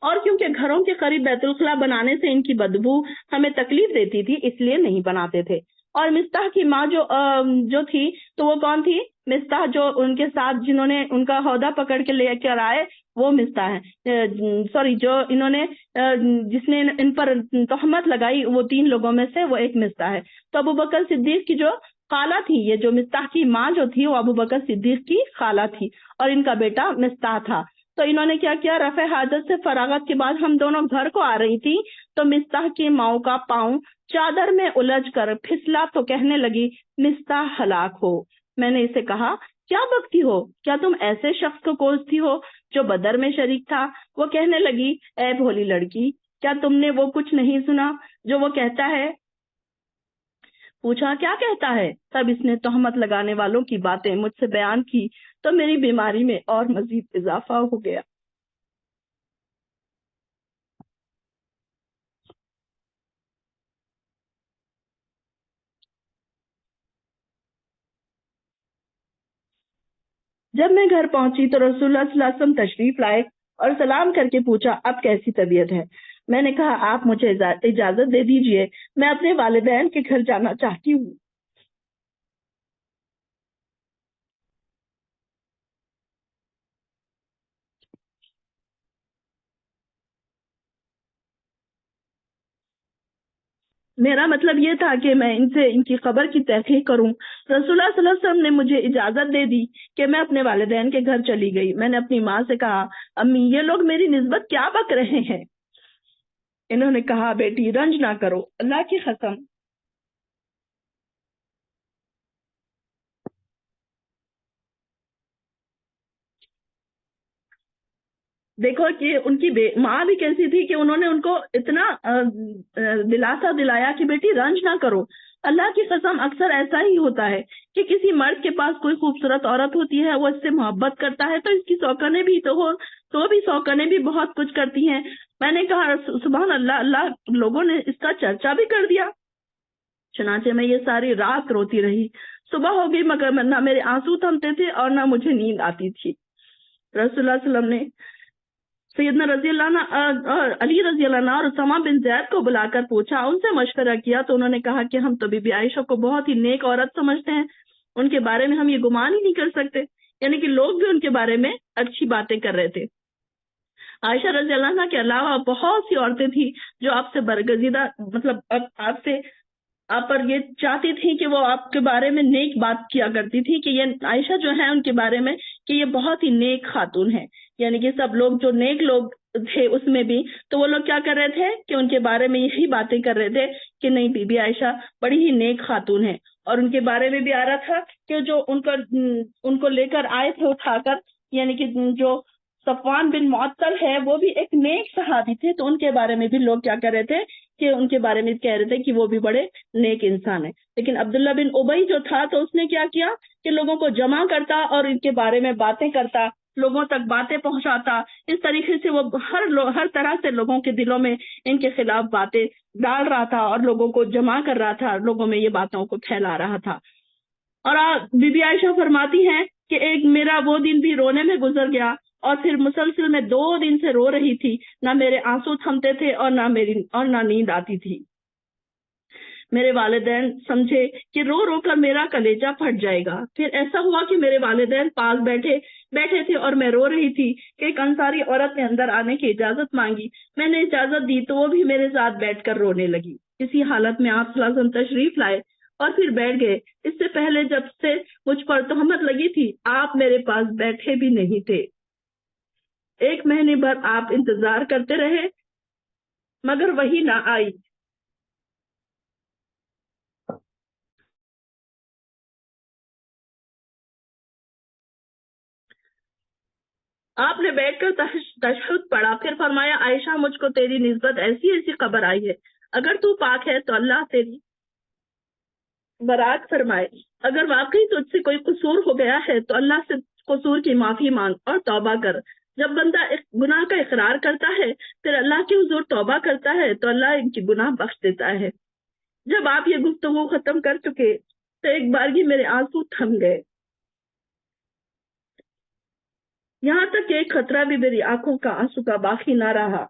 اور کیونکہ گھروں کے قریب بیت الخلا بنانے سے ان کی بدبو ہمیں تکلیف دیتی تھی اس لیے نہیں بناتے تھے۔ اور مستح کی ماں جو تھی تو وہ کون تھی، مستح جو ان کے ساتھ جنہوں نے ان کا عہدہ پکڑ کے لے کر آئے وہ مستح ہے، سوری جو انہوں نے جس نے ان پر تہمت لگائی وہ 3 لوگوں میں سے وہ ایک مستح ہے۔ تو ابو بکر صدیق کی جو خالہ تھی، یہ جو مستح کی ماں جو تھی وہ ابو بکر صدیق کی خالہ تھی اور ان کا بیٹا مستح تھا۔ تو انہوں نے کیا کیا، رفع حاجت سے فراغت کے بعد ہم دونوں گھر کو آ رہی تھی تو مستح کی ماؤں کا پاؤں چادر میں الجھ کر پھسلا تو کہنے لگی مستح ہلاک ہو۔ میں نے اسے کہا کیا بکتی ہو، کیا تم ایسے شخص کو کوستی ہو جو بدر میں شریک تھا؟ وہ کہنے لگی اے بھولی لڑکی، کیا تم نے وہ کچھ نہیں سنا جو وہ کہتا ہے؟ پوچھا کیا کہتا ہے؟ تب اس نے تہمت لگانے والوں کی باتیں مجھ سے بیان کی تو میری بیماری میں اور مزید اضافہ ہو گیا۔ جب میں گھر پہنچی تو رسول اللہ صلی اللہ علیہ وسلم تشریف لائے اور سلام کر کے پوچھا اب کیسی طبیعت ہے؟ میں نے کہا آپ مجھے اجازت دے دیجئے، میں اپنے والدین کے گھر جانا چاہتی ہوں۔ میرا مطلب یہ تھا کہ میں ان کی خبر کی تحقیق کروں۔ رسول اللہ صلی اللہ علیہ وسلم نے مجھے اجازت دے دی کہ میں اپنے والدین کے گھر چلی گئی۔ میں نے اپنی ماں سے کہا امی یہ لوگ میری نسبت کیا بک رہے ہیں؟ انہوں نے کہا بیٹی رنج نہ کرو، اللہ کی قسم دیکھو کہ ان کی ماں بھی کیسی تھی کہ انہوں نے ان کو اتنا دلاسا دلایا کہ بیٹی رنج نہ کرو۔ اللہ کی قسم اکثر ایسا ہی ہوتا ہے کہ کسی مرد کے پاس کوئی خوبصورت عورت ہوتی ہے، وہ اس سے محبت کرتا ہے تو اس کی سوکنیں بھی سوکنیں بھی بہت کچھ کرتی ہیں۔ میں نے کہا سبحان اللہ، اللہ لوگوں نے اس کا چرچا بھی کر دیا۔ چنانچہ میں یہ ساری رات روتی رہی۔ صبح ہو گئی مگر نہ میرے آنسو تھمتے تھے اور نہ مجھے نیند آتی تھی۔ رسول اللہ صلی اللہ علیہ وسلم نے سیدنا رضی اللہ عنہ اور علی رضی اللہ عنہ اور اسامہ بن زید کو بلا کر پوچھا، ان سے مشورہ کیا تو انہوں نے کہا کہ ہم تو بی بی عائشہ کو بہت ہی نیک عورت سمجھتے ہیں، ان کے بارے میں ہم یہ گمان ہی نہیں کر سکتے، یعنی کہ لوگ بھی ان کے بارے میں اچھی باتیں کر رہے تھے۔ عائشہ رضی اللہ عنہ کے علاوہ بہت سی عورتیں تھیں جو آپ سے برگزیدہ آپ پر یہ چاہتی تھی کہ وہ آپ کے بارے میں نیک بات کیا کرتی تھی کہ یہ عائشہ جو ہے ان کے بارے میں کہ یہ بہت ہی نیک خاتون ہے، یعنی کہ سب لوگ جو نیک لوگ تھے اس میں بھی تو وہ لوگ کیا کر رہے تھے کہ ان کے بارے میں یہی باتیں کر رہے تھے کہ نہیں بی بی عائشہ بڑی ہی نیک خاتون ہے۔ اور ان کے بارے میں بھی آ رہا تھا کہ جو ان کو لے کر آئے تھے اٹھا کر، یعنی کہ جو صفوان بن معطل ہے وہ بھی ایک نیک صحابی تھے، تو ان کے بارے میں بھی لوگ کیا کر رہے تھے کہ ان کے بارے میں کہہ رہے تھے کہ وہ بھی بڑے نیک انسان ہیں۔ لیکن عبداللہ بن ابی جو تھا تو اس نے کیا کیا کہ لوگوں کو جمع کرتا اور ان کے بارے میں باتیں کرتا، لوگوں تک باتیں پہنچاتا، اس طریقے سے وہ ہر طرح سے لوگوں کے دلوں میں ان کے خلاف باتیں ڈال رہا تھا اور لوگوں کو جمع کر رہا تھا، لوگوں میں یہ باتوں کو پھیلا رہا تھا۔ اور بی بی عائشہ فرماتی ہیں کہ ایک میرا وہ دن بھی رونے میں گزر گیا اور پھر مسلسل میں 2 دن سے رو رہی تھی، نہ میرے آنسو تھمتے تھے اور نہ نیند آتی تھی۔ میرے والدین سمجھے کہ رو رو کر میرا کلیجہ پھٹ جائے گا۔ پھر ایسا ہوا کہ میرے والدین پاس بیٹھے تھے اور میں رو رہی تھی کہ ایک انصاری عورت نے اندر آنے کی اجازت مانگی۔ میں نے اجازت دی تو وہ بھی میرے ساتھ بیٹھ کر رونے لگی۔ اسی حالت میں آپ صلی اللہ علیہ وسلم تشریف لائے اور پھر بیٹھ گئے۔ اس سے پہلے جب سے مجھ پر تہمت لگی تھی آپ میرے پاس بیٹھے بھی نہیں تھے۔ 1 مہینے بھر آپ انتظار کرتے رہے مگر وہی نہ آئی۔ آپ نے بیٹھ کر تشہد پڑھا، پھر فرمایا عائشہ مجھ کو تیری نسبت ایسی ایسی خبر آئی ہے، اگر تو پاک ہے تو اللہ تیری برات فرمائے، اگر واقعی تجھ سے کوئی قصور ہو گیا ہے تو اللہ سے قصور کی معافی مانگ اور توبہ کر۔ جب بندہ گناہ کا اقرار کرتا ہے پھر اللہ کے حضور توبہ کرتا ہے تو اللہ ان کی گناہ بخش دیتا ہے۔ جب آپ یہ گفتگو ختم کر چکے تو ایک بارگی میرے آنسو تھم گئے، یہاں تک کہ ایک خطرہ بھی میری آنکھوں کا آنسو کا باقی نہ رہا۔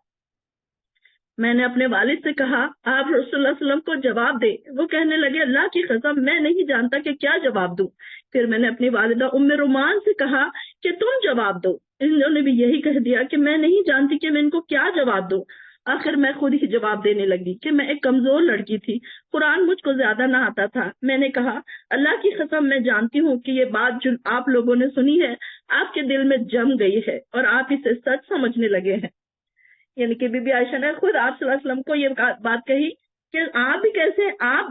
میں نے اپنے والد سے کہا آپ رسول اللہ صلی اللہ علیہ وسلم کو جواب دے۔ وہ کہنے لگے اللہ کی قسم میں نہیں جانتا کہ کیا جواب دوں۔ پھر میں نے اپنی والدہ ام رومان سے کہا کہ تم جواب دو۔ انہوں نے بھی یہی کہہ دیا کہ میں نہیں جانتی کہ میں ان کو کیا جواب دوں۔ آخر میں خود ہی جواب دینے لگی کہ میں ایک کمزور لڑکی تھی، قرآن مجھ کو زیادہ نہ آتا تھا۔ میں نے کہا اللہ کی قسم میں جانتی ہوں کہ یہ بات جو آپ لوگوں نے سنی ہے آپ کے دل میں جم گئی ہے اور آپ اسے سچ سمجھنے لگے ہیں۔ یعنی کہ بی بی عائشہ نے خود آپ صلی اللہ علیہ وسلم کو یہ بات کہی کہ آپ بھی کیسے، آپ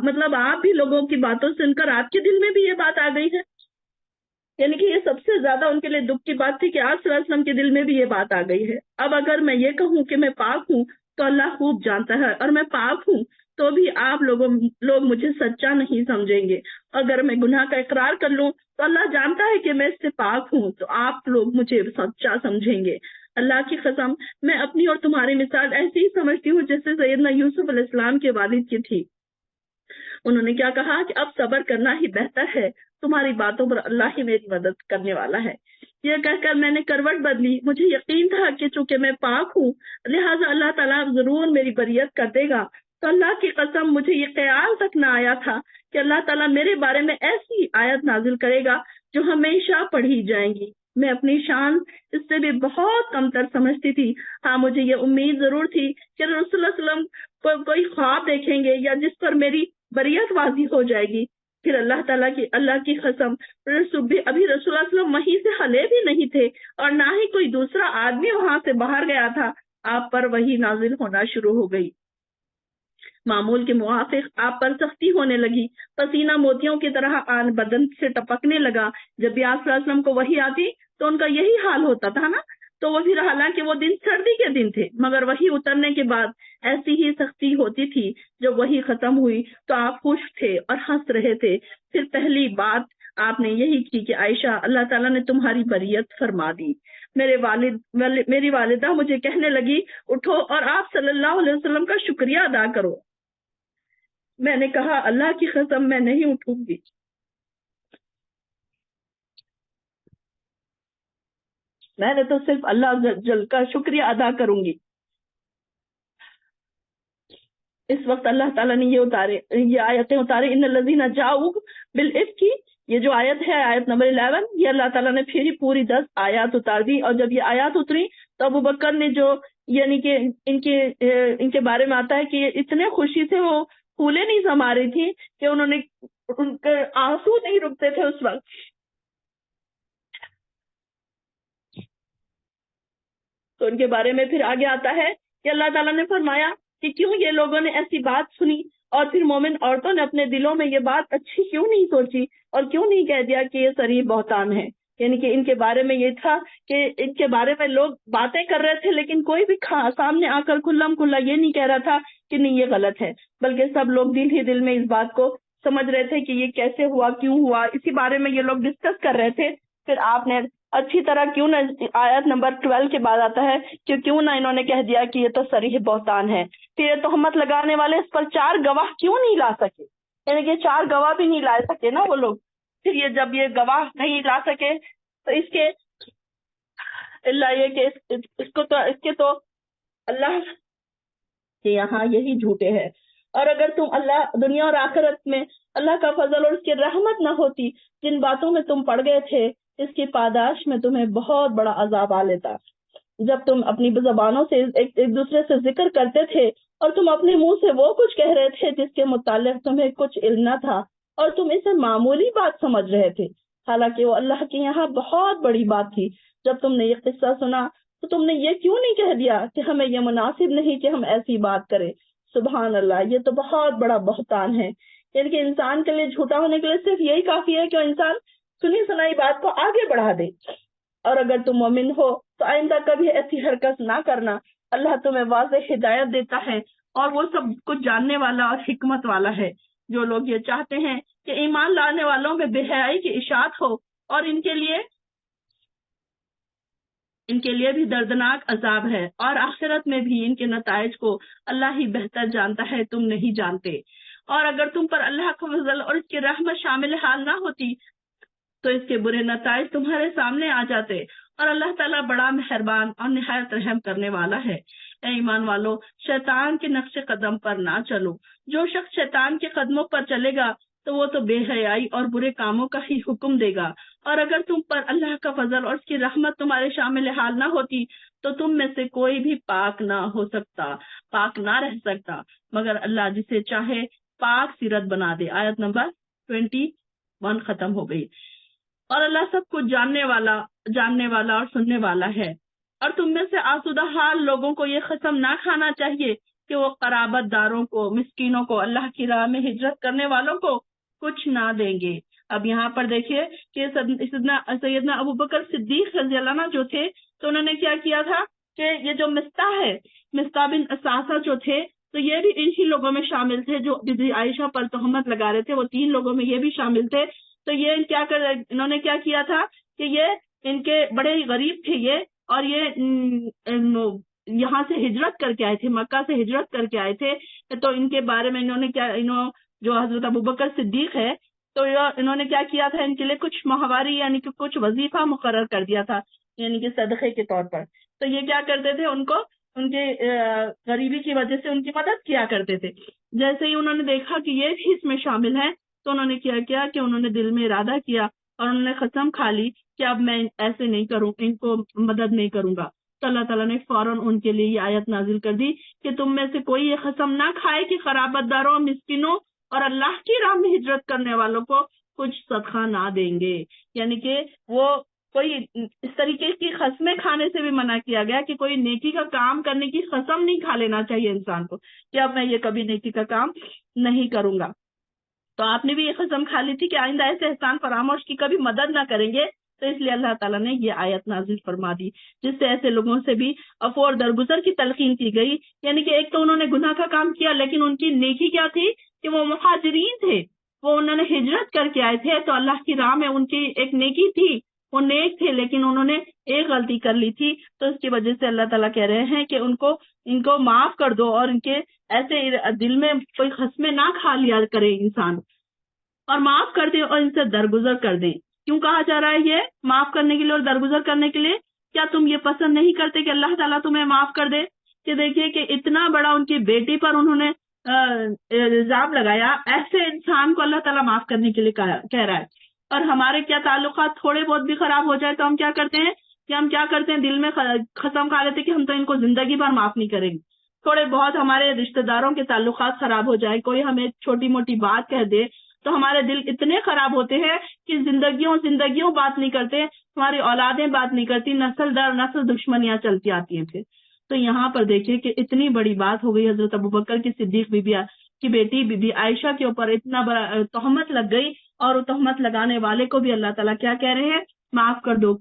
بھی لوگوں کی باتوں سن کر آپ کے دل میں بھی یہ بات آ گئی ہے۔ یعنی کہ یہ سب سے زیادہ ان کے لیے دکھ کی بات تھی کہ آپ صلی اللہ علیہ وسلم کے دل میں بھی یہ بات آ گئی ہے۔ اب اگر میں یہ کہوں کہ میں پاک ہوں تو اللہ خوب جانتا ہے، اور میں پاک ہوں تو بھی آپ لوگ مجھے سچا نہیں سمجھیں گے۔ اگر میں گناہ کا اقرار کر لوں تو اللہ جانتا ہے کہ میں اس سے پاک ہوں تو آپ لوگ مجھے سچا سمجھیں گے۔ اللہ کی قسم میں اپنی اور تمہاری مثال ایسی ہی سمجھتی ہوں جیسے سیدنا یوسف علیہ السلام کے والد کی تھی۔ انہوں نے کیا کہا کہ اب صبر کرنا ہی بہتر ہے، تمہاری باتوں پر اللہ ہی میری مدد کرنے والا ہے۔ یہ کہہ کر میں نے کروٹ بدلی۔ مجھے یقین تھا کہ چونکہ میں پاک ہوں لہٰذا اللہ تعالیٰ ضرور میری بریت کر دے گا، تو اللہ کی قسم مجھے یہ خیال تک نہ آیا تھا کہ اللہ تعالیٰ میرے بارے میں ایسی آیت نازل کرے گا جو ہمیشہ پڑھی جائیں گی۔ میں اپنی شان اس سے بھی بہت کم تر سمجھتی تھی۔ ہاں مجھے یہ امید ضرور تھی کہ رسول اللہ صلی اللہ علیہ وسلم کوئی خواب دیکھیں گے یا جس پر میری بریت واضح ہو جائے گی۔ پھر اللہ کی قسم ابھی رسول اللہ صلی اللہ علیہ وسلم وہیں سے ہلے بھی نہیں تھے اور نہ ہی کوئی دوسرا آدمی وہاں سے باہر گیا تھا، آپ پر وہی نازل ہونا شروع ہو گئی۔ معمول کے موافق آپ پر سختی ہونے لگی، پسینہ موتیوں کی طرح آن بدن سے ٹپکنے لگا۔ جب بھی آپ صلی اللہ علیہ وسلم کو وحی آتی تو ان کا یہی حال ہوتا تھا نا، تو وہ پھر حالانکہ وہ دن سردی کے دن تھے مگر وحی اترنے کے بعد ایسی ہی سختی ہوتی تھی۔ جب وحی ختم ہوئی تو آپ خوش تھے اور ہنس رہے تھے۔ پھر پہلی بات آپ نے یہی کی کہ عائشہ اللہ تعالیٰ نے تمہاری بریت فرما دی۔ میری والدہ مجھے کہنے لگی اٹھو اور آپ صلی اللہ علیہ وسلم کا شکریہ ادا کرو۔ میں نے کہا اللہ کی قسم میں نہیں اٹھوں گی۔ میں نے تو صرف اللہ جل کا شکریہ ادا کروں گی۔ اس وقت اللہ تعالیٰ نے یہ آیتیں اتارے، ان الذین جاؤ بالافک، یہ جو آیت ہے آیت نمبر 11، یہ اللہ تعالیٰ نے پھر ہی پوری 10 آیات اتار دی۔ اور جب یہ آیات اتری تو ابو بکر نے جو یعنی کہ ان کے بارے میں آتا ہے کہ اتنے خوشی سے وہ پھولے نہیں سما رہی تھی کہ ان کے آنسو نہیں رکتے تھے اس وقت۔ تو ان کے بارے میں پھر آگے آتا ہے کہ اللہ تعالیٰ نے فرمایا کہ کیوں یہ لوگوں نے ایسی بات سنی اور پھر مومن عورتوں نے اپنے دلوں میں یہ بات اچھی کیوں نہیں سوچی اور کیوں نہیں کہہ دیا کہ یہ صریح بہتان ہے۔ یعنی کہ ان کے بارے میں یہ تھا کہ ان کے بارے میں لوگ باتیں کر رہے تھے لیکن کوئی بھی سامنے آ کر کھلم کھلا یہ نہیں کہہ رہا تھا کہ نہیں یہ غلط ہے، بلکہ سب لوگ دل ہی دل میں اس بات کو سمجھ رہے تھے کہ یہ کیسے ہوا، کیوں ہوا، اسی بارے میں یہ لوگ ڈسکس کر رہے تھے۔ پھر آپ نے اچھی طرح کیوں نہ آیت نمبر 12 کے بعد آتا ہے کہ کیوں نہ انہوں نے کہہ دیا کہ یہ تو صریح بہتان ہے۔ پھر یہ تہمت لگانے والے اس پر 4 گواہ کیوں نہیں لا سکے، یعنی کہ 4 گواہ بھی نہیں لا سکے نا وہ لوگ۔ پھر یہ جب یہ گواہ نہیں لا سکے تو اس کے اللہ یہ کہ اس کے تو اللہ کہ یہاں یہی جھوٹے ہیں۔ اور اگر تم اللہ دنیا اور آخرت میں اللہ کا فضل اور اس کی رحمت نہ ہوتی، جن باتوں میں تم پڑ گئے تھے اس کی پاداش میں تمہیں بہت بڑا عذاب آ لیتا۔ جب تم اپنی زبانوں سے ایک دوسرے سے ذکر کرتے تھے اور تم اپنے منہ سے وہ کچھ کہہ رہے تھے جس کے متعلق تمہیں کچھ علم نہ تھا اور تم اسے معمولی بات سمجھ رہے تھے، حالانکہ وہ اللہ کے یہاں بہت بڑی بات تھی۔ جب تم نے یہ قصہ سنا تو تم نے یہ کیوں نہیں کہہ دیا کہ ہمیں یہ مناسب نہیں کہ ہم ایسی بات کریں؟ سبحان اللہ، یہ تو بہت بڑا بہتان ہے۔ یعنی کہ انسان کے لیے جھوٹا ہونے کے لیے صرف یہی کافی ہے کہ انسان سنی سنائی بات کو آگے بڑھا دے، اور اگر تم مومن ہو تو آئندہ کبھی ایسی حرکت نہ کرنا، اللہ تمہیں واضح ہدایت دیتا ہے اور وہ سب کچھ جاننے والا اور حکمت والا ہے۔ جو لوگ یہ چاہتے ہیں کہ ایمان لانے والوں میں بے حیائی کی اشاعت ہو اور ان کے لیے بھی دردناک عذاب ہے، اور آخرت میں بھی ان کے نتائج کو اللہ ہی بہتر جانتا ہے، تم نہیں جانتے۔ اور اگر تم پر اللہ کا فضل اور اس کی رحمت شامل حال نہ ہوتی تو اس کے برے نتائج تمہارے سامنے آ جاتے، اور اللہ تعالیٰ بڑا مہربان اور نہایت رحم کرنے والا ہے۔ اے ایمان والو، شیطان کے نقش قدم پر نہ چلو۔ جو شخص شیطان کے قدموں پر چلے گا تو وہ تو بے حیائی اور برے کاموں کا ہی حکم دے گا۔ اور اگر تم پر اللہ کا فضل اور اس کی رحمت تمہارے شامل حال نہ ہوتی تو تم میں سے کوئی بھی پاک نہ رہ سکتا مگر اللہ جسے چاہے پاک سیرت بنا دے۔ آیت نمبر 21 ختم ہو گئی۔ اور اللہ سب کچھ جاننے والا اور سننے والا ہے۔ اور تم میں سے آسودہ حال لوگوں کو یہ قسم نہ کھانا چاہیے کہ وہ قرابت داروں کو، مسکینوں کو، اللہ کی راہ میں ہجرت کرنے والوں کو کچھ نہ دیں گے۔ اب یہاں پر دیکھیے کہ سیدنا ابو بکر صدیق رضی اللہ عنہ جو تھے تو انہوں نے کیا کیا تھا کہ یہ جو مستح بن اساسہ جو تھے تو یہ بھی انہی لوگوں میں شامل تھے جو بی بی عائشہ پر تہمت لگا رہے تھے، وہ 3 لوگوں میں یہ بھی شامل تھے۔ تو یہ انہوں نے کیا کیا تھا کہ یہ ان کے بڑے غریب تھے یہ، اور یہ یہاں سے ہجرت کر کے آئے تھے، مکہ سے ہجرت کر کے آئے تھے۔ تو ان کے بارے میں جو حضرت ابوبکر صدیق ہے تو انہوں نے کیا کیا تھا، ان کے لیے کچھ ماہواری یعنی کہ کچھ وظیفہ مقرر کر دیا تھا، یعنی کہ صدقے کے طور پر۔ تو یہ کیا کرتے تھے، ان کو ان کے غریبی کی وجہ سے ان کی مدد کیا کرتے تھے۔ جیسے ہی انہوں نے دیکھا کہ یہ بھی اس میں شامل ہے تو انہوں نے کیا کہ انہوں نے دل میں ارادہ کیا اور انہوں نے قسم کھا لی کہ اب میں ایسے نہیں کروں، ان کو مدد نہیں کروں گا۔ تو اللہ تعالیٰ نے فوراً ان کے لیے یہ آیت نازل کر دی کہ تم میں سے کوئی یہ قسم نہ کھائے کہ قرابت داروں، مسکینوں اور اللہ کی راہ میں ہجرت کرنے والوں کو کچھ صدقہ نہ دیں گے۔ یعنی کہ وہ کوئی اس طریقے کی قسمیں کھانے سے بھی منع کیا گیا کہ کوئی نیکی کا کام کرنے کی قسم نہیں کھا لینا چاہیے انسان کو کہ اب میں یہ کبھی نیکی کا کام نہیں کروں گا۔ تو آپ نے بھی یہ قسم کھا لی تھی کہ آئندہ ایسے احسان فراموش کی کبھی مدد نہ کریں گے، تو اس لیے اللہ تعالیٰ نے یہ آیت نازل فرما دی جس سے ایسے لوگوں سے بھی عفو اور درگزر کی تلقین کی گئی۔ یعنی کہ ایک تو انہوں نے گناہ کا کام کیا لیکن ان کی نیکی کیا تھی کہ وہ مہاجرین تھے، وہ انہوں نے ہجرت کر کے آئے تھے، تو اللہ کی راہ میں ان کی ایک نیکی تھی، وہ نیک تھے، لیکن انہوں نے ایک غلطی کر لی تھی، تو اس کی وجہ سے اللہ تعالیٰ کہہ رہے ہیں کہ ان کو معاف کر دو اور ان کے ایسے دل میں کوئی قسمیں نہ کھا لیا کرے انسان، اور معاف کر دیں اور ان سے درگزر کر دیں۔ کیوں کہا جا رہا ہے یہ معاف کرنے کے لیے اور درگزر کرنے کے لیے؟ کیا تم یہ پسند نہیں کرتے کہ اللہ تعالیٰ تمہیں معاف کر دے؟ کہ دیکھیے کہ اتنا بڑا ان کی بیٹی پر انہوں نے الزام لگایا، ایسے انسان کو اللہ تعالیٰ معاف کرنے کے لیے کہہ رہا ہے۔ اور ہمارے کیا تعلقات تھوڑے بہت بھی خراب ہو جائے تو ہم کیا کرتے ہیں دل میں قسم کھا لیتے کہ ہم تو ان کو زندگی بھر معاف نہیں کریں گے۔ تھوڑے بہت ہمارے رشتہ داروں کے تعلقات خراب ہو جائے، کوئی ہمیں چھوٹی موٹی بات کہہ دے تو ہمارے دل اتنے خراب ہوتے ہیں کہ زندگیوں بات نہیں کرتے، ہماری اولادیں بات نہیں کرتی، نسل در نسل دشمنیاں چلتی آتی ہیں پھر۔ تو یہاں پر دیکھیے کہ اتنی بڑی بات ہو گئی، حضرت ابوبکر کی صدیق بی بی کی بیٹی بی بی عائشہ کے اوپر اتنا بڑا تہمت لگ گئی، اور تہمت لگانے والے کو بھی اللہ تعالیٰ کیا کہہ رہے ہیں، معاف کر دو۔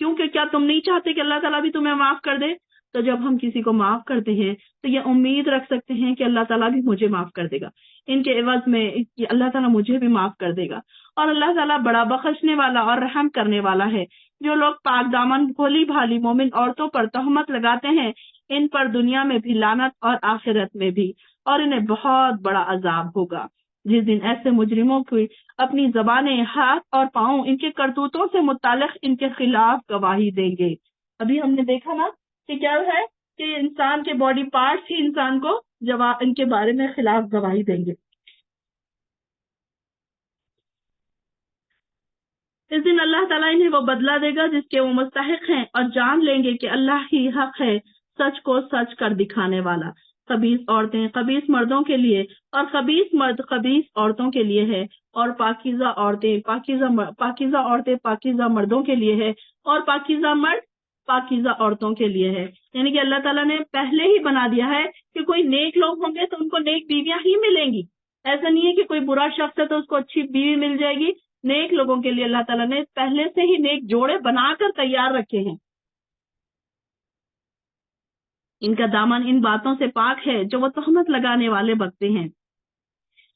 کیونکہ کیا تم نہیں چاہتے کہ اللہ تعالیٰ بھی تمہیں معاف کر دے؟ تو جب ہم کسی کو معاف کرتے ہیں تو یہ امید رکھ سکتے ہیں کہ اللہ تعالیٰ بھی مجھے معاف کر دے گا، ان کے عوض میں اللہ تعالیٰ مجھے بھی معاف کر دے گا۔ اور اللہ تعالیٰ بڑا بخشنے والا اور رحم کرنے والا ہے۔ جو لوگ پاک دامن بھولی بھالی مومن عورتوں پر تہمت لگاتے ہیں، ان پر دنیا میں بھی لعنت اور آخرت میں بھی، اور انہیں بہت بڑا عذاب ہوگا جس دن ایسے مجرموں کی اپنی زبانیں، ہاتھ اور پاؤں ان کے کرتوتوں سے متعلق ان کے خلاف گواہی دیں گے۔ ابھی ہم نے دیکھا نا کہ کیا ہے کہ انسان کے باڈی پارٹس ہی انسان کو ان کے بارے میں خلاف گواہی دیں گے۔ اس دن اللہ تعالیٰ انہیں وہ بدلہ دے گا جس کے وہ مستحق ہیں، اور جان لیں گے کہ اللہ ہی حق ہے، سچ کو سچ کر دکھانے والا۔ خبیث عورتیں خبیث مردوں کے لیے اور خبیث مرد خبیث عورتوں کے لیے ہے، اور پاکیزہ عورتیں پاکیزہ مردوں کے لیے ہے، اور پاکیزہ مرد پاکیزہ عورتوں کے لیے ہے۔ یعنی کہ اللہ تعالیٰ نے پہلے ہی بنا دیا ہے کہ کوئی نیک لوگ ہوں گے تو ان کو نیک بیویاں ہی ملیں گی، ایسا نہیں ہے کہ کوئی برا شخص ہے تو اس کو اچھی بیوی مل جائے گی، نیک لوگوں کے لیے اللہ تعالیٰ نے پہلے سے ہی نیک جوڑے بنا کر تیار رکھے ہیں. ان کا دامن ان باتوں سے پاک ہے جو وہ تہمت لگانے والے بکتے ہیں.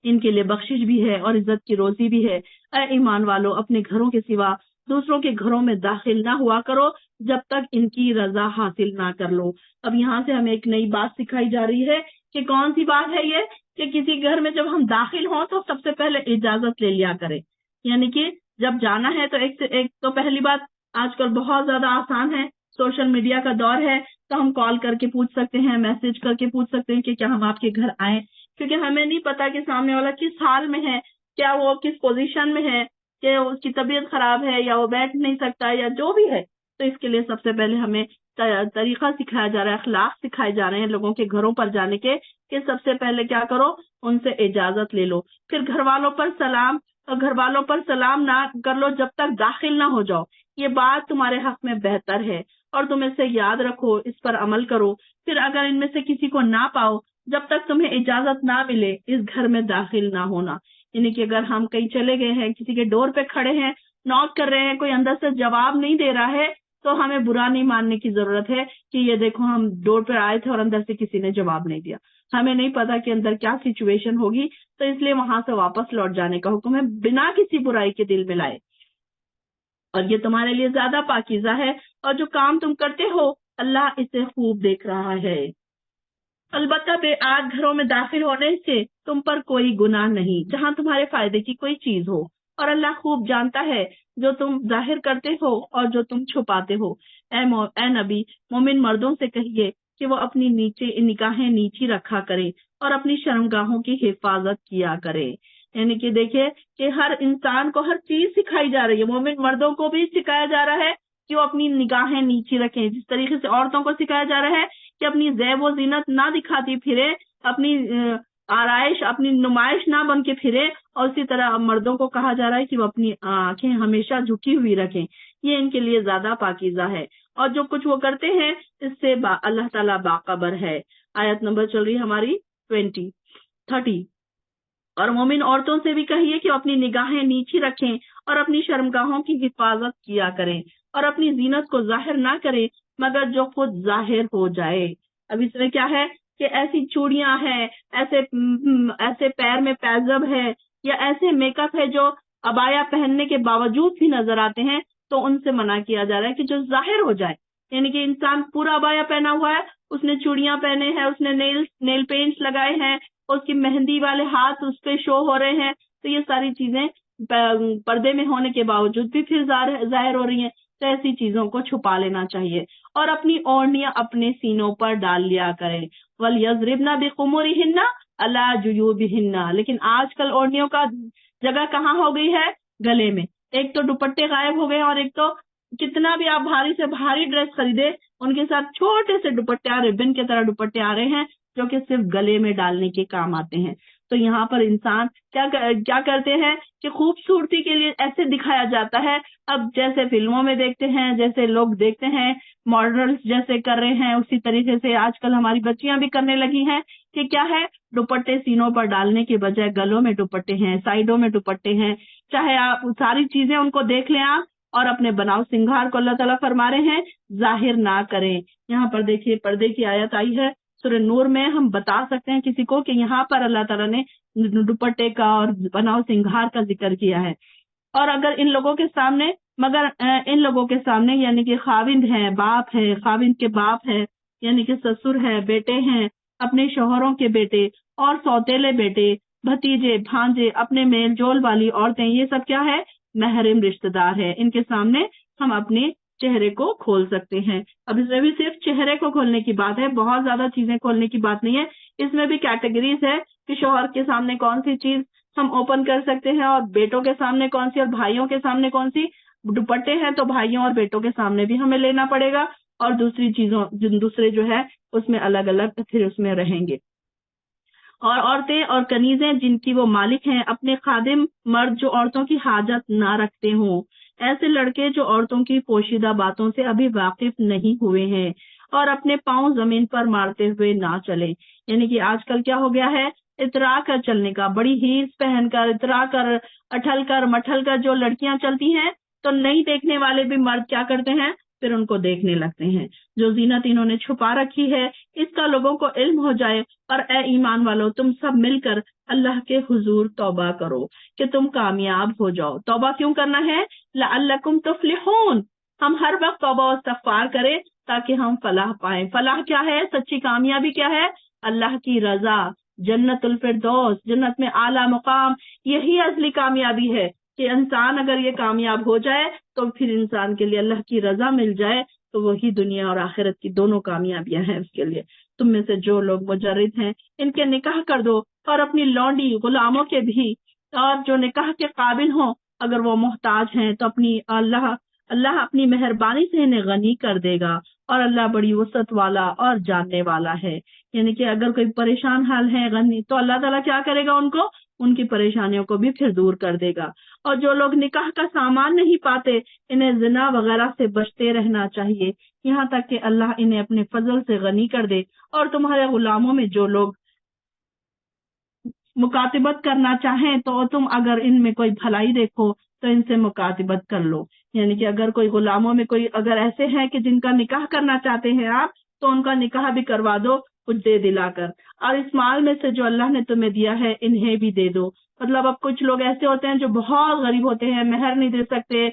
ان کے لیے بخشش بھی ہے اور عزت کی روزی بھی ہے. اے ایمان والو، اپنے گھروں کے سوا دوسروں کے گھروں میں داخل نہ ہوا کرو جب تک ان کی رضا حاصل نہ کر لو. اب یہاں سے ہمیں ایک نئی بات سکھائی جا رہی ہے کہ کون سی بات ہے یہ، کہ کسی گھر میں جب ہم داخل ہوں تو سب سے پہلے اجازت لے لیا کریں. یعنی کہ جب جانا ہے تو ایک تو پہلی بات آج کل بہت زیادہ آسان ہے، سوشل میڈیا کا دور ہے، تو ہم کال کر کے پوچھ سکتے ہیں، میسج کر کے پوچھ سکتے ہیں کہ کیا ہم آپ کے گھر آئیں، کیونکہ ہمیں نہیں پتا کہ سامنے والا کس حال میں ہے، کیا وہ کس پوزیشن میں ہے، کہ اس کی طبیعت خراب ہے یا وہ بیٹھ نہیں سکتا یا جو بھی ہے. تو اس کے لیے سب سے پہلے ہمیں طریقہ سکھایا جا رہا ہے، اخلاق سکھائے جا رہے ہیں لوگوں کے گھروں پر جانے کے، کہ سب سے پہلے کیا کرو، ان سے اجازت لے لو. پھر گھر والوں پر سلام نہ کر لو جب تک داخل نہ ہو جاؤ. یہ بات تمہارے حق میں بہتر ہے اور تم اسے یاد رکھو، اس پر عمل کرو. پھر اگر ان میں سے کسی کو نہ پاؤ جب تک تمہیں اجازت نہ ملے اس گھر میں داخل نہ ہونا. یعنی کہ اگر ہم کہیں چلے گئے ہیں، کسی کے ڈور پہ کھڑے ہیں، نوک کر رہے ہیں، کوئی اندر سے جواب نہیں دے رہا ہے، تو ہمیں برا نہیں ماننے کی ضرورت ہے کہ یہ دیکھو ہم ڈور پہ آئے تھے اور اندر سے کسی نے جواب نہیں دیا. ہمیں نہیں پتا کہ اندر کیا سچویشن ہوگی، تو اس لیے وہاں سے واپس لوٹ جانے کا حکم ہے بنا کسی برائی کے دل میں لائے. اور یہ تمہارے لیے زیادہ پاکیزہ ہے، اور جو کام تم کرتے ہو اللہ اسے خوب دیکھ رہا ہے. البتہ بے آد گھروں میں داخل ہونے سے تم پر کوئی گناہ نہیں جہاں تمہارے فائدے کی کوئی چیز ہو، اور اللہ خوب جانتا ہے جو تم ظاہر کرتے ہو اور جو تم چھپاتے ہو. اے نبی، مومن مردوں سے کہیے کہ وہ اپنی نگاہیں نیچی رکھا کرے اور اپنی شرمگاہوں کی حفاظت کیا کرے. یعنی کہ دیکھیں کہ ہر انسان کو ہر چیز سکھائی جا رہی ہے. مومن مردوں کو بھی سکھایا جا رہا ہے کہ وہ اپنی نگاہیں نیچی رکھیں، جس طریقے سے عورتوں کو سکھایا جا رہا ہے کہ اپنی زیب و زینت نہ دکھاتی پھرے، اپنی آرائش، اپنی نمائش نہ بن کے پھرے. اور اسی طرح مردوں کو کہا جا رہا ہے کہ وہ اپنی آنکھیں ہمیشہ جھکی ہوئی رکھیں، یہ ان کے لیے زیادہ پاکیزہ ہے. اور جو کچھ وہ کرتے ہیں اس سے اللہ تعالیٰ باخبر ہے. آیت نمبر چل رہی ہماری 30. اور مومن عورتوں سے بھی کہیے کہ اپنی نگاہیں نیچی رکھیں اور اپنی شرمگاہوں کی حفاظت کیا کریں، اور اپنی زینت کو ظاہر نہ کریں مگر جو خود ظاہر ہو جائے. اب اس میں کیا ہے کہ ایسی چوڑیاں ہیں، ایسے پیر میں پیزب ہے، یا ایسے میک اپ ہے جو عبایا پہننے کے باوجود بھی نظر آتے ہیں، تو ان سے منع کیا جا رہا ہے کہ جو ظاہر ہو جائے. یعنی کہ انسان پورا عبایا پہنا ہوا ہے، اس نے چوڑیاں پہنے ہیں، اس نے نیل پینٹ لگائے ہیں، اس کی مہندی والے ہاتھ اس پہ شو ہو رہے ہیں، تو یہ ساری چیزیں پردے میں ہونے کے باوجود بھی پھر ظاہر ہو رہی ہیں. تو ایسی چیزوں کو چھپا لینا چاہیے اور اپنی اوڑھنیاں اپنے سینوں پر ڈال لیا کریں. وَلْيَضْرِبْنَ بِخُمُرِهِنَّ عَلَىٰ جُيُوبِهِنَّ. لیکن آج کل اوڑھنیوں کا جگہ کہاں ہو گئی ہے؟ گلے میں. ایک تو دوپٹے غائب ہو گئے، اور ایک تو کتنا بھی آپ بھاری سے بھاری ڈریس خریدے، ان کے ساتھ چھوٹے سے دوپٹے، ربن کی طرح دوپٹے آ رہے ہیں جو کہ صرف گلے میں ڈالنے کے کام آتے ہیں. تو یہاں پر انسان کیا کرتے ہیں کہ خوبصورتی کے لیے ایسے دکھایا جاتا ہے. اب جیسے فلموں میں دیکھتے ہیں، جیسے لوگ دیکھتے ہیں ماڈلز جیسے کر رہے ہیں، اسی طریقے سے آج کل ہماری بچیاں بھی کرنے لگی ہیں کہ کیا ہے، دوپٹے سینوں پر ڈالنے کے بجائے گلوں میں دوپٹے ہیں، سائڈوں میں دوپٹے ہیں. چاہے آپ ساری چیزیں ان کو دیکھ لیں آپ، اور اپنے بناؤ سنگھار کو اللہ تعالیٰ فرما رہے ہیں ظاہر نہ کریں. یہاں پر دیکھیے پردے کی آیت آئی ہے سورہ نور میں. ہم بتا سکتے ہیں کسی کو کہ یہاں پر اللہ تعالیٰ نے دوپٹے کا اور بناؤ سنگھار کا ذکر کیا ہے. اور اگر ان لوگوں کے سامنے یعنی کہ خاوند ہے، باپ ہے، خاوند کے باپ ہے، یعنی کہ سسر ہے، بیٹے ہیں، اپنے شوہروں کے بیٹے اور سوتیلے بیٹے، بھتیجے، بھانجے، اپنے میل جول والی عورتیں، یہ سب کیا ہے؟ محرم رشتہ دار ہے. ان کے سامنے ہم اپنے چہرے کو کھول سکتے ہیں. اب اس میں بھی صرف چہرے کو کھولنے کی بات ہے، بہت زیادہ چیزیں کھولنے کی بات نہیں ہے. اس میں بھی کیٹیگریز ہے کہ شوہر کے سامنے کون سی چیز ہم اوپن کر سکتے ہیں، اور بیٹوں کے سامنے کون سی، اور بھائیوں کے سامنے کون سی. دوپٹے ہیں تو بھائیوں اور بیٹوں کے سامنے بھی ہمیں لینا پڑے گا، اور دوسرے جو ہے اس میں الگ الگ پھر اس میں رہیں گے. اور عورتیں اور کنیزیں جن کی وہ مالک ہیں، اپنے خادم مرد جو عورتوں کی حاجت نہ رکھتے ہوں، ایسے لڑکے جو عورتوں کی پوشیدہ باتوں سے ابھی واقف نہیں ہوئے ہیں، اور اپنے پاؤں زمین پر مارتے ہوئے نہ چلیں. یعنی کہ آج کل کیا ہو گیا ہے اترا کر چلنے کا، بڑی ہیلز پہن کر اترا کر اٹھل کر مٹھل کر جو لڑکیاں چلتی ہیں تو نہیں دیکھنے والے بھی مرد کیا کرتے ہیں، پھر ان کو دیکھنے لگتے ہیں۔ جو زینت انہوں نے چھپا رکھی ہے اس کا لوگوں کو علم ہو جائے، اور اے ایمان والو تم سب مل کر اللہ کے حضور توبہ کرو کہ تم کامیاب ہو جاؤ۔ توبہ کیوں کرنا ہے؟ لعلکم تفلحون، ہم ہر وقت توبہ و استغفار کریں تاکہ ہم فلاح پائیں۔ فلاح کیا ہے؟ سچی کامیابی کیا ہے؟ اللہ کی رضا، جنت الفردوس، جنت میں اعلیٰ مقام، یہی اصلی کامیابی ہے کہ انسان اگر یہ کامیاب ہو جائے تو پھر انسان کے لیے اللہ کی رضا مل جائے، تو وہی دنیا اور آخرت کی دونوں کامیابیاں ہیں اس کے لیے۔ تم میں سے جو لوگ مجرد ہیں ان کے نکاح کر دو، اور اپنی لونڈی غلاموں کے بھی، اور جو نکاح کے قابل ہوں اگر وہ محتاج ہیں تو اپنی اللہ اپنی مہربانی سے انہیں غنی کر دے گا، اور اللہ بڑی وسعت والا اور جاننے والا ہے۔ یعنی کہ اگر کوئی پریشان حال ہے غنی، تو اللہ تعالیٰ کیا کرے گا؟ ان کو ان کی پریشانیوں کو بھی پھر دور کر دے گا۔ اور جو لوگ نکاح کا سامان نہیں پاتے انہیں زنا وغیرہ سے بچتے رہنا چاہیے، یہاں تک کہ اللہ انہیں اپنے فضل سے غنی کر دے۔ اور تمہارے غلاموں میں جو لوگ مکاتبت کرنا چاہیں تو تم اگر ان میں کوئی بھلائی دیکھو تو ان سے مکاتبت کر لو۔ یعنی کہ اگر کوئی غلاموں میں کوئی اگر ایسے ہیں کہ جن کا نکاح کرنا چاہتے ہیں آپ، تو ان کا نکاح بھی کروا دو کچھ دے دلا کر، اور اس مال میں سے جو اللہ نے تمہیں دیا ہے انہیں بھی دے دو۔ مطلب اب کچھ لوگ ایسے ہوتے ہیں جو بہت غریب ہوتے ہیں، مہر نہیں دے سکتے،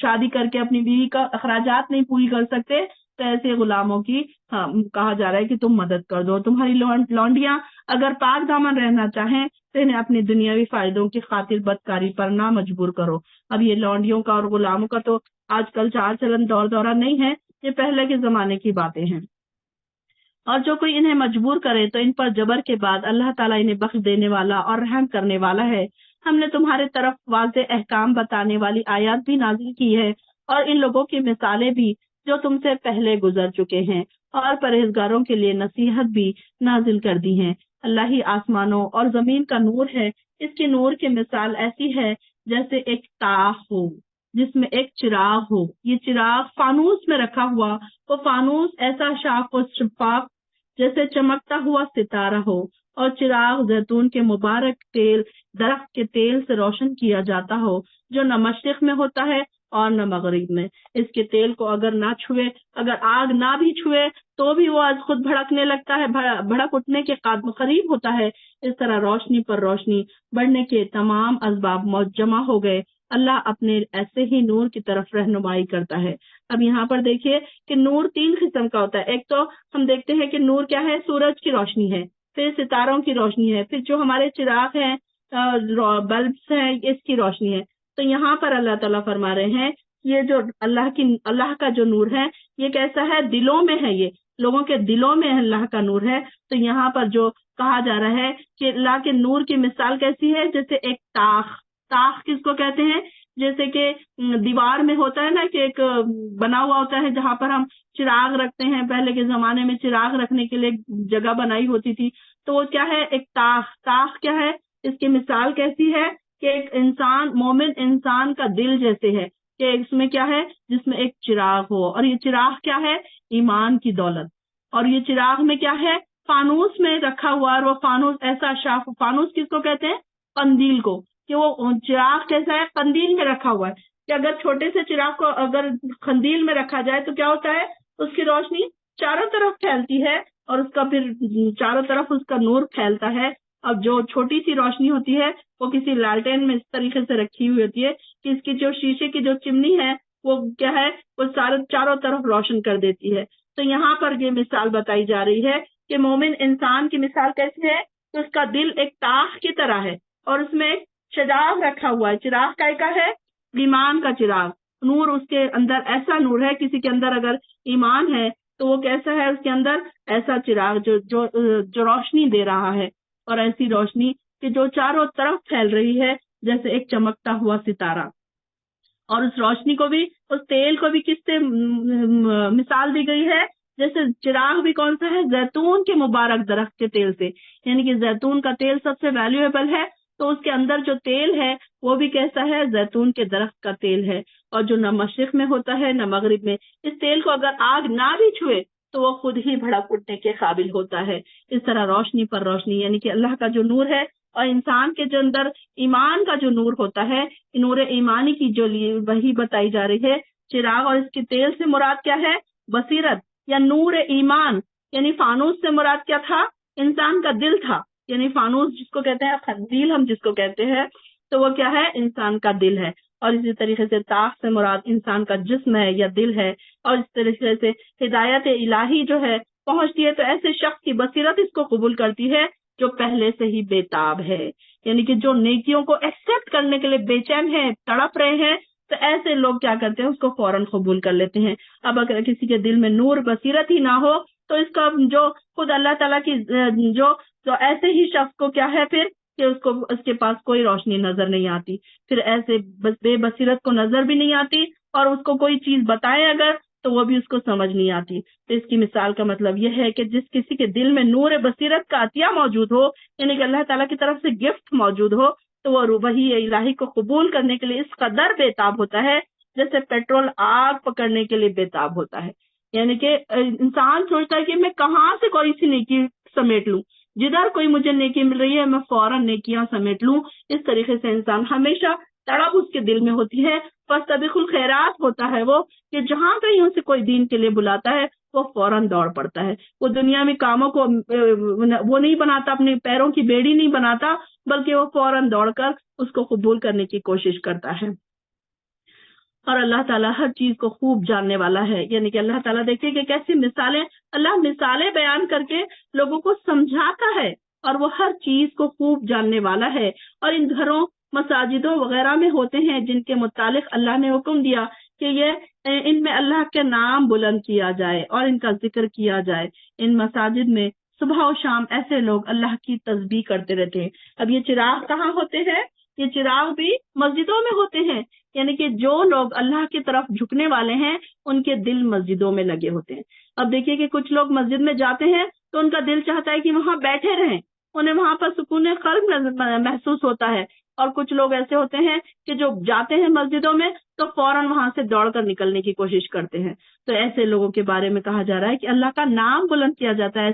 شادی کر کے اپنی بیوی کا اخراجات نہیں پوری کر سکتے، تو ایسے غلاموں کی کہا جا رہا ہے کہ تم مدد کر دو۔ تمہاری لونڈیاں اگر پاک دامن رہنا چاہیں تو انہیں اپنی دنیاوی فائدوں کی خاطر بدکاری پر نہ مجبور کرو۔ اب یہ لونڈیوں کا اور غلاموں کا تو آج کل چال چلن دور دورہ نہیں ہے، یہ پہلے کے زمانے کی باتیں ہیں۔ اور جو کوئی انہیں مجبور کرے تو ان پر جبر کے بعد اللہ تعالیٰ انہیں بخش دینے والا اور رحم کرنے والا ہے۔ ہم نے تمہارے طرف واضح احکام بتانے والی آیات بھی نازل کی ہے، اور ان لوگوں کی مثالیں بھی جو تم سے پہلے گزر چکے ہیں، اور پرہیزگاروں کے لیے نصیحت بھی نازل کر دی ہیں۔ اللہ ہی آسمانوں اور زمین کا نور ہے، اس کی نور کی مثال ایسی ہے جیسے ایک تاخ ہو جس میں ایک چراغ ہو۔ یہ چراغ فانوس میں رکھا ہوا، وہ فانوس ایسا شاف و شفاف جیسے چمکتا ہوا ستارہ ہو، اور چراغ زیتون کے مبارک تیل درخت کے تیل سے روشن کیا جاتا ہو، جو نہ مشرق میں ہوتا ہے اور نہ مغرب میں۔ اس کے تیل کو اگر نہ چھوئے، اگر آگ نہ بھی چھوئے تو بھی وہ از خود بھڑکنے لگتا ہے، بھڑک اٹھنے کے قریب ہوتا ہے۔ اس طرح روشنی پر روشنی بڑھنے کے تمام اسباب جمع ہو گئے۔ اللہ اپنے ایسے ہی نور کی طرف رہنمائی کرتا ہے۔ اب یہاں پر دیکھیے کہ نور 3 قسم کا ہوتا ہے۔ ایک تو ہم دیکھتے ہیں کہ نور کیا ہے؟ سورج کی روشنی ہے، پھر ستاروں کی روشنی ہے، پھر جو ہمارے چراغ ہیں، بلبس ہیں، اس کی روشنی ہے۔ تو یہاں پر اللہ تعالیٰ فرما رہے ہیں یہ جو اللہ کا جو نور ہے یہ کیسا ہے؟ دلوں میں ہے، یہ لوگوں کے دلوں میں اللہ کا نور ہے۔ تو یہاں پر جو کہا جا رہا ہے کہ اللہ کے نور کی مثال کیسی ہے؟ جیسے ایک تاخ کس کو کہتے ہیں؟ جیسے کہ دیوار میں ہوتا ہے نا کہ ایک بنا ہوا ہوتا ہے جہاں پر ہم چراغ رکھتے ہیں، پہلے کے زمانے میں چراغ رکھنے کے لیے جگہ بنائی ہوتی تھی، تو وہ کیا ہے؟ ایک تاخ کیا ہے؟ اس کی مثال کیسی ہے کہ ایک انسان، مومن انسان کا دل جیسے ہے، کہ اس میں کیا ہے؟ جس میں ایک چراغ ہو، اور یہ چراغ کیا ہے؟ ایمان کی دولت۔ اور یہ چراغ میں کیا ہے؟ فانوس میں رکھا ہوا، اور وہ فانوس ایسا شاف، فانوس کس کو کہتے ہیں؟ قندیل کو، کہ وہ چراغ کیسا ہے؟ قندیل میں رکھا ہوا ہے، کہ اگر چھوٹے سے چراغ کو اگر قندیل میں رکھا جائے تو کیا ہوتا ہے؟ اس کی روشنی چاروں طرف پھیلتی ہے، اور اس کا پھر چاروں طرف اس کا نور پھیلتا ہے۔ اب جو چھوٹی سی روشنی ہوتی ہے وہ کسی لالٹین میں اس طریقے سے رکھی ہوئی ہوتی ہے کہ اس کی جو شیشے کی جو چمنی ہے وہ کیا ہے؟ وہ چاروں طرف روشن کر دیتی ہے۔ تو یہاں پر یہ مثال بتائی جا رہی ہے کہ مومن انسان کی مثال کیسی ہے؟ تو اس کا دل ایک تاخ کی طرح ہے، اور اس میں ایک چراغ رکھا ہوا ہے۔ چراغ کا ہے ایمان کا چراغ، نور اس کے اندر ایسا نور ہے، کسی کے اندر اگر ایمان ہے تو وہ کیسا ہے؟ اس کے اندر ایسا چراغ جو روشنی دے رہا ہے، اور ایسی روشنی کہ جو چاروں طرف پھیل رہی ہے جیسے ایک چمکتا ہوا ستارہ۔ اور اس روشنی کو بھی، اس تیل کو بھی کس سے مثال دی گئی ہے؟ جیسے چراغ بھی کون سا ہے؟ زیتون کے مبارک درخت کے تیل سے، یعنی کہ زیتون کا تیل سب سے ویلیویبل ہے، تو اس کے اندر جو تیل ہے وہ بھی کیسا ہے؟ زیتون کے درخت کا تیل ہے، اور جو نہ مشرق میں ہوتا ہے نہ مغرب میں۔ اس تیل کو اگر آگ نہ بھی چھوئے تو وہ خود ہی بھڑک اٹھنے کے قابل ہوتا ہے۔ اس طرح روشنی پر روشنی، یعنی کہ اللہ کا جو نور ہے اور انسان کے جو اندر ایمان کا جو نور ہوتا ہے، نور ایمانی کی جو وہی بتائی جا رہی ہے۔ چراغ اور اس کے تیل سے مراد کیا ہے؟ بصیرت یا نور ایمان، یعنی فانوس سے مراد کیا تھا؟ انسان کا دل تھا، یعنی فانوس جس کو کہتے ہیں، خندیل ہم جس کو کہتے ہیں، تو وہ کیا ہے؟ انسان کا دل ہے۔ اور اسی طریقے سے طاق سے مراد انسان کا جسم ہے یا دل ہے۔ اور اس طریقے سے ہدایت الہی جو ہے پہنچتی ہے تو ایسے شخص کی بصیرت اس کو قبول کرتی ہے جو پہلے سے ہی بے تاب ہے، یعنی کہ جو نیکیوں کو ایکسپٹ کرنے کے لیے بے چین ہے، تڑپ رہے ہیں، تو ایسے لوگ کیا کرتے ہیں؟ اس کو فوراً قبول کر لیتے ہیں۔ اب اگر کسی کے دل میں نور بصیرت ہی نہ ہو تو اس کا جو خود اللہ تعالیٰ کی جو ایسے ہی شخص کو کیا ہے پھر کہ اس کے پاس کوئی روشنی نظر نہیں آتی، پھر ایسے بے بصیرت کو نظر بھی نہیں آتی، اور اس کو کوئی چیز بتائے اگر تو وہ بھی اس کو سمجھ نہیں آتی۔ تو اس کی مثال کا مطلب یہ ہے کہ جس کسی کے دل میں نور بصیرت کا عطیہ موجود ہو، یعنی کہ اللہ تعالیٰ کی طرف سے گفٹ موجود ہو، تو وہ وحی الہی کو قبول کرنے کے لیے اس قدر بےتاب ہوتا ہے جیسے پیٹرول آگ پکڑنے کے لیے بےتاب ہوتا ہے۔ یعنی کہ انسان سوچتا ہے کہ میں کہاں سے کوئی سی نیکی سمیٹ لوں، جدھر کوئی مجھے نیکی مل رہی ہے میں فوراً نیکیاں سمیٹ لوں۔ اس طریقے سے انسان ہمیشہ تڑپ اس کے دل میں ہوتی ہے، فاستبقوا الخیرات ہوتا ہے وہ، کہ جہاں کہیں اسے کوئی دین کے لیے بلاتا ہے وہ فوراً دوڑ پڑتا ہے۔ وہ دنیا میں کاموں کو وہ نہیں بناتا، اپنے پیروں کی بیڑی نہیں بناتا، بلکہ وہ فوراً دوڑ کر اس کو قبول کرنے کی کوشش کرتا ہے۔ اور اللہ تعالیٰ ہر چیز کو خوب جاننے والا ہے، یعنی کہ اللہ تعالیٰ دیکھیے کہ کیسی مثالیں، اللہ مثالیں بیان کر کے لوگوں کو سمجھاتا ہے، اور وہ ہر چیز کو خوب جاننے والا ہے۔ اور ان گھروں، مساجدوں وغیرہ میں ہوتے ہیں جن کے متعلق اللہ نے حکم دیا کہ ان میں اللہ کے نام بلند کیا جائے اور ان کا ذکر کیا جائے۔ ان مساجد میں صبح و شام ایسے لوگ اللہ کی تسبیح کرتے رہتے ہیں۔ اب یہ چراغ کہاں ہوتے ہیں؟ یہ چراغ بھی مسجدوں میں ہوتے ہیں، یعنی کہ جو لوگ اللہ کی طرف جھکنے والے ہیں ان کے دل مسجدوں میں لگے ہوتے ہیں۔ اب دیکھیے کہ کچھ لوگ مسجد میں جاتے ہیں تو ان کا دل چاہتا ہے کہ وہاں بیٹھے رہیں، انہیں وہاں پر سکون قلب محسوس ہوتا ہے، اور کچھ لوگ ایسے ہوتے ہیں کہ جو جاتے ہیں مسجدوں میں تو فوراً وہاں سے دوڑ کر نکلنے کی کوشش کرتے ہیں۔ تو ایسے لوگوں کے بارے میں کہا جا رہا ہے کہ اللہ کا نام بلند کیا جاتا ہے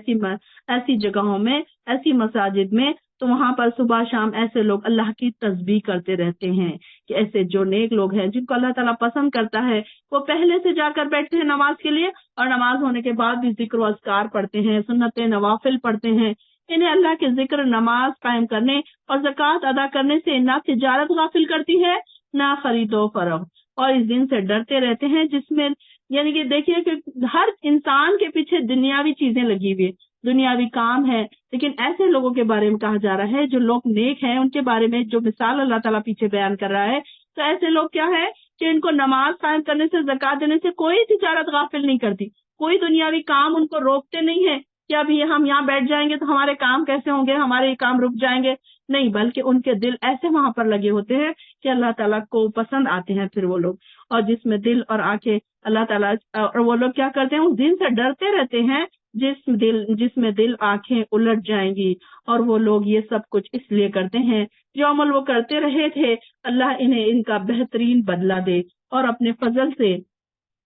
ایسی جگہوں میں، ایسی مساجد میں، تو وہاں پر صبح شام ایسے لوگ اللہ کی تسبیح کرتے رہتے ہیں۔ کہ ایسے جو نیک لوگ ہیں جن کو اللہ تعالیٰ پسند کرتا ہے، وہ پہلے سے جا کر بیٹھتے ہیں نماز کے لیے، اور نماز ہونے کے بعد بھی ذکر و اذکار پڑھتے ہیں، سنت نوافل پڑھتے ہیں۔ انہیں اللہ کے ذکر، نماز قائم کرنے اور زکوٰۃ ادا کرنے سے نہ تجارت غافل کرتی ہے نہ خرید و فروخت، اور اس دن سے ڈرتے رہتے ہیں جس میں، یعنی کہ دیکھیے کہ ہر انسان کے پیچھے دنیاوی چیزیں لگی ہوئی، دنیاوی کام ہے، لیکن ایسے لوگوں کے بارے میں کہا جا رہا ہے جو لوگ نیک ہیں، ان کے بارے میں جو مثال اللہ تعالیٰ پیچھے بیان کر رہا ہے، تو ایسے لوگ کیا ہے کہ ان کو نماز قائم کرنے سے، زکوٰۃ دینے سے کوئی تجارت غافل نہیں کرتی، کوئی دنیاوی کام ان کو روکتے نہیں ہے کہ ابھی ہم یہاں بیٹھ جائیں گے تو ہمارے کام کیسے ہوں گے، ہمارے کام رک جائیں گے، نہیں، بلکہ ان کے دل ایسے وہاں پر لگے ہوتے ہیں کہ اللہ تعالیٰ کو پسند آتے ہیں پھر وہ لوگ، اور جس میں دل اور آنکھیں اللہ تعالیٰ، اور وہ لوگ کیا کرتے ہیں، اس دن سے ڈرتے رہتے ہیں جس میں دل آنکھیں الٹ جائیں گی، اور وہ لوگ یہ سب کچھ اس لیے کرتے ہیں جو عمل وہ کرتے رہے تھے، اللہ انہیں ان کا بہترین بدلہ دے اور اپنے فضل سے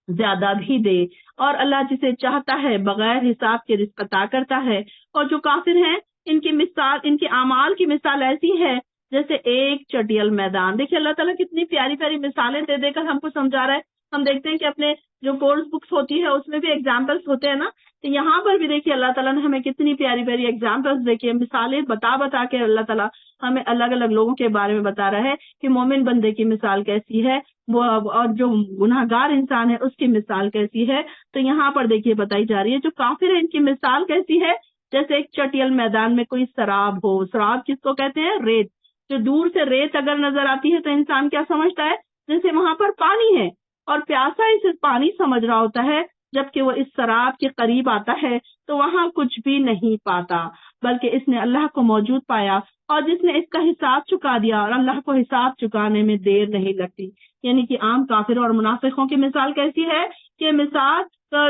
زیادہ بھی دے، اور اللہ جسے چاہتا ہے بغیر حساب کے رزق عطا کرتا ہے۔ اور جو کافر ہیں ان کی مثال، ان کے اعمال کی مثال ایسی ہے جیسے ایک چٹیل میدان۔ دیکھیے اللہ تعالیٰ کتنی پیاری پیاری مثالیں دے دے کر ہم کو سمجھا رہا ہے۔ ہم دیکھتے ہیں کہ اپنے جو کورس بکس ہوتی ہے اس میں بھی ایگزامپلس ہوتے ہیں نا، تو یہاں پر بھی دیکھیے اللہ تعالیٰ نے ہمیں کتنی پیاری پیاری ایگزامپلس دیکھیے، مثالیں بتا کے اللہ تعالیٰ ہمیں الگ الگ لوگوں کے بارے میں بتا رہا ہے کہ مومن بندے کی مثال کیسی ہے، وہ اور جو گناہ گار انسان ہے اس کی مثال کیسی ہے۔ تو یہاں پر دیکھیے بتائی جا رہی ہے جو کافر ہے ان کی مثال کیسی ہے، جیسے ایک چٹیل میدان میں کوئی سراب ہو۔ سراب کس کو کہتے ہیں؟ ریت۔ جو دور سے ریت اگر نظر آتی ہے تو انسان کیا سمجھتا ہے؟ جیسے وہاں پر پانی ہے، اور پیاسا اسے پانی سمجھ رہا ہوتا ہے، جبکہ وہ اس سراب کے قریب آتا ہے تو وہاں کچھ بھی نہیں پاتا، بلکہ اس نے اللہ کو موجود پایا، اور جس نے اس کا حساب چکا دیا، اور اللہ کو حساب چکانے میں دیر نہیں لگتی۔ یعنی کہ عام کافروں اور منافقوں کی مثال کیسی ہے کہ مثال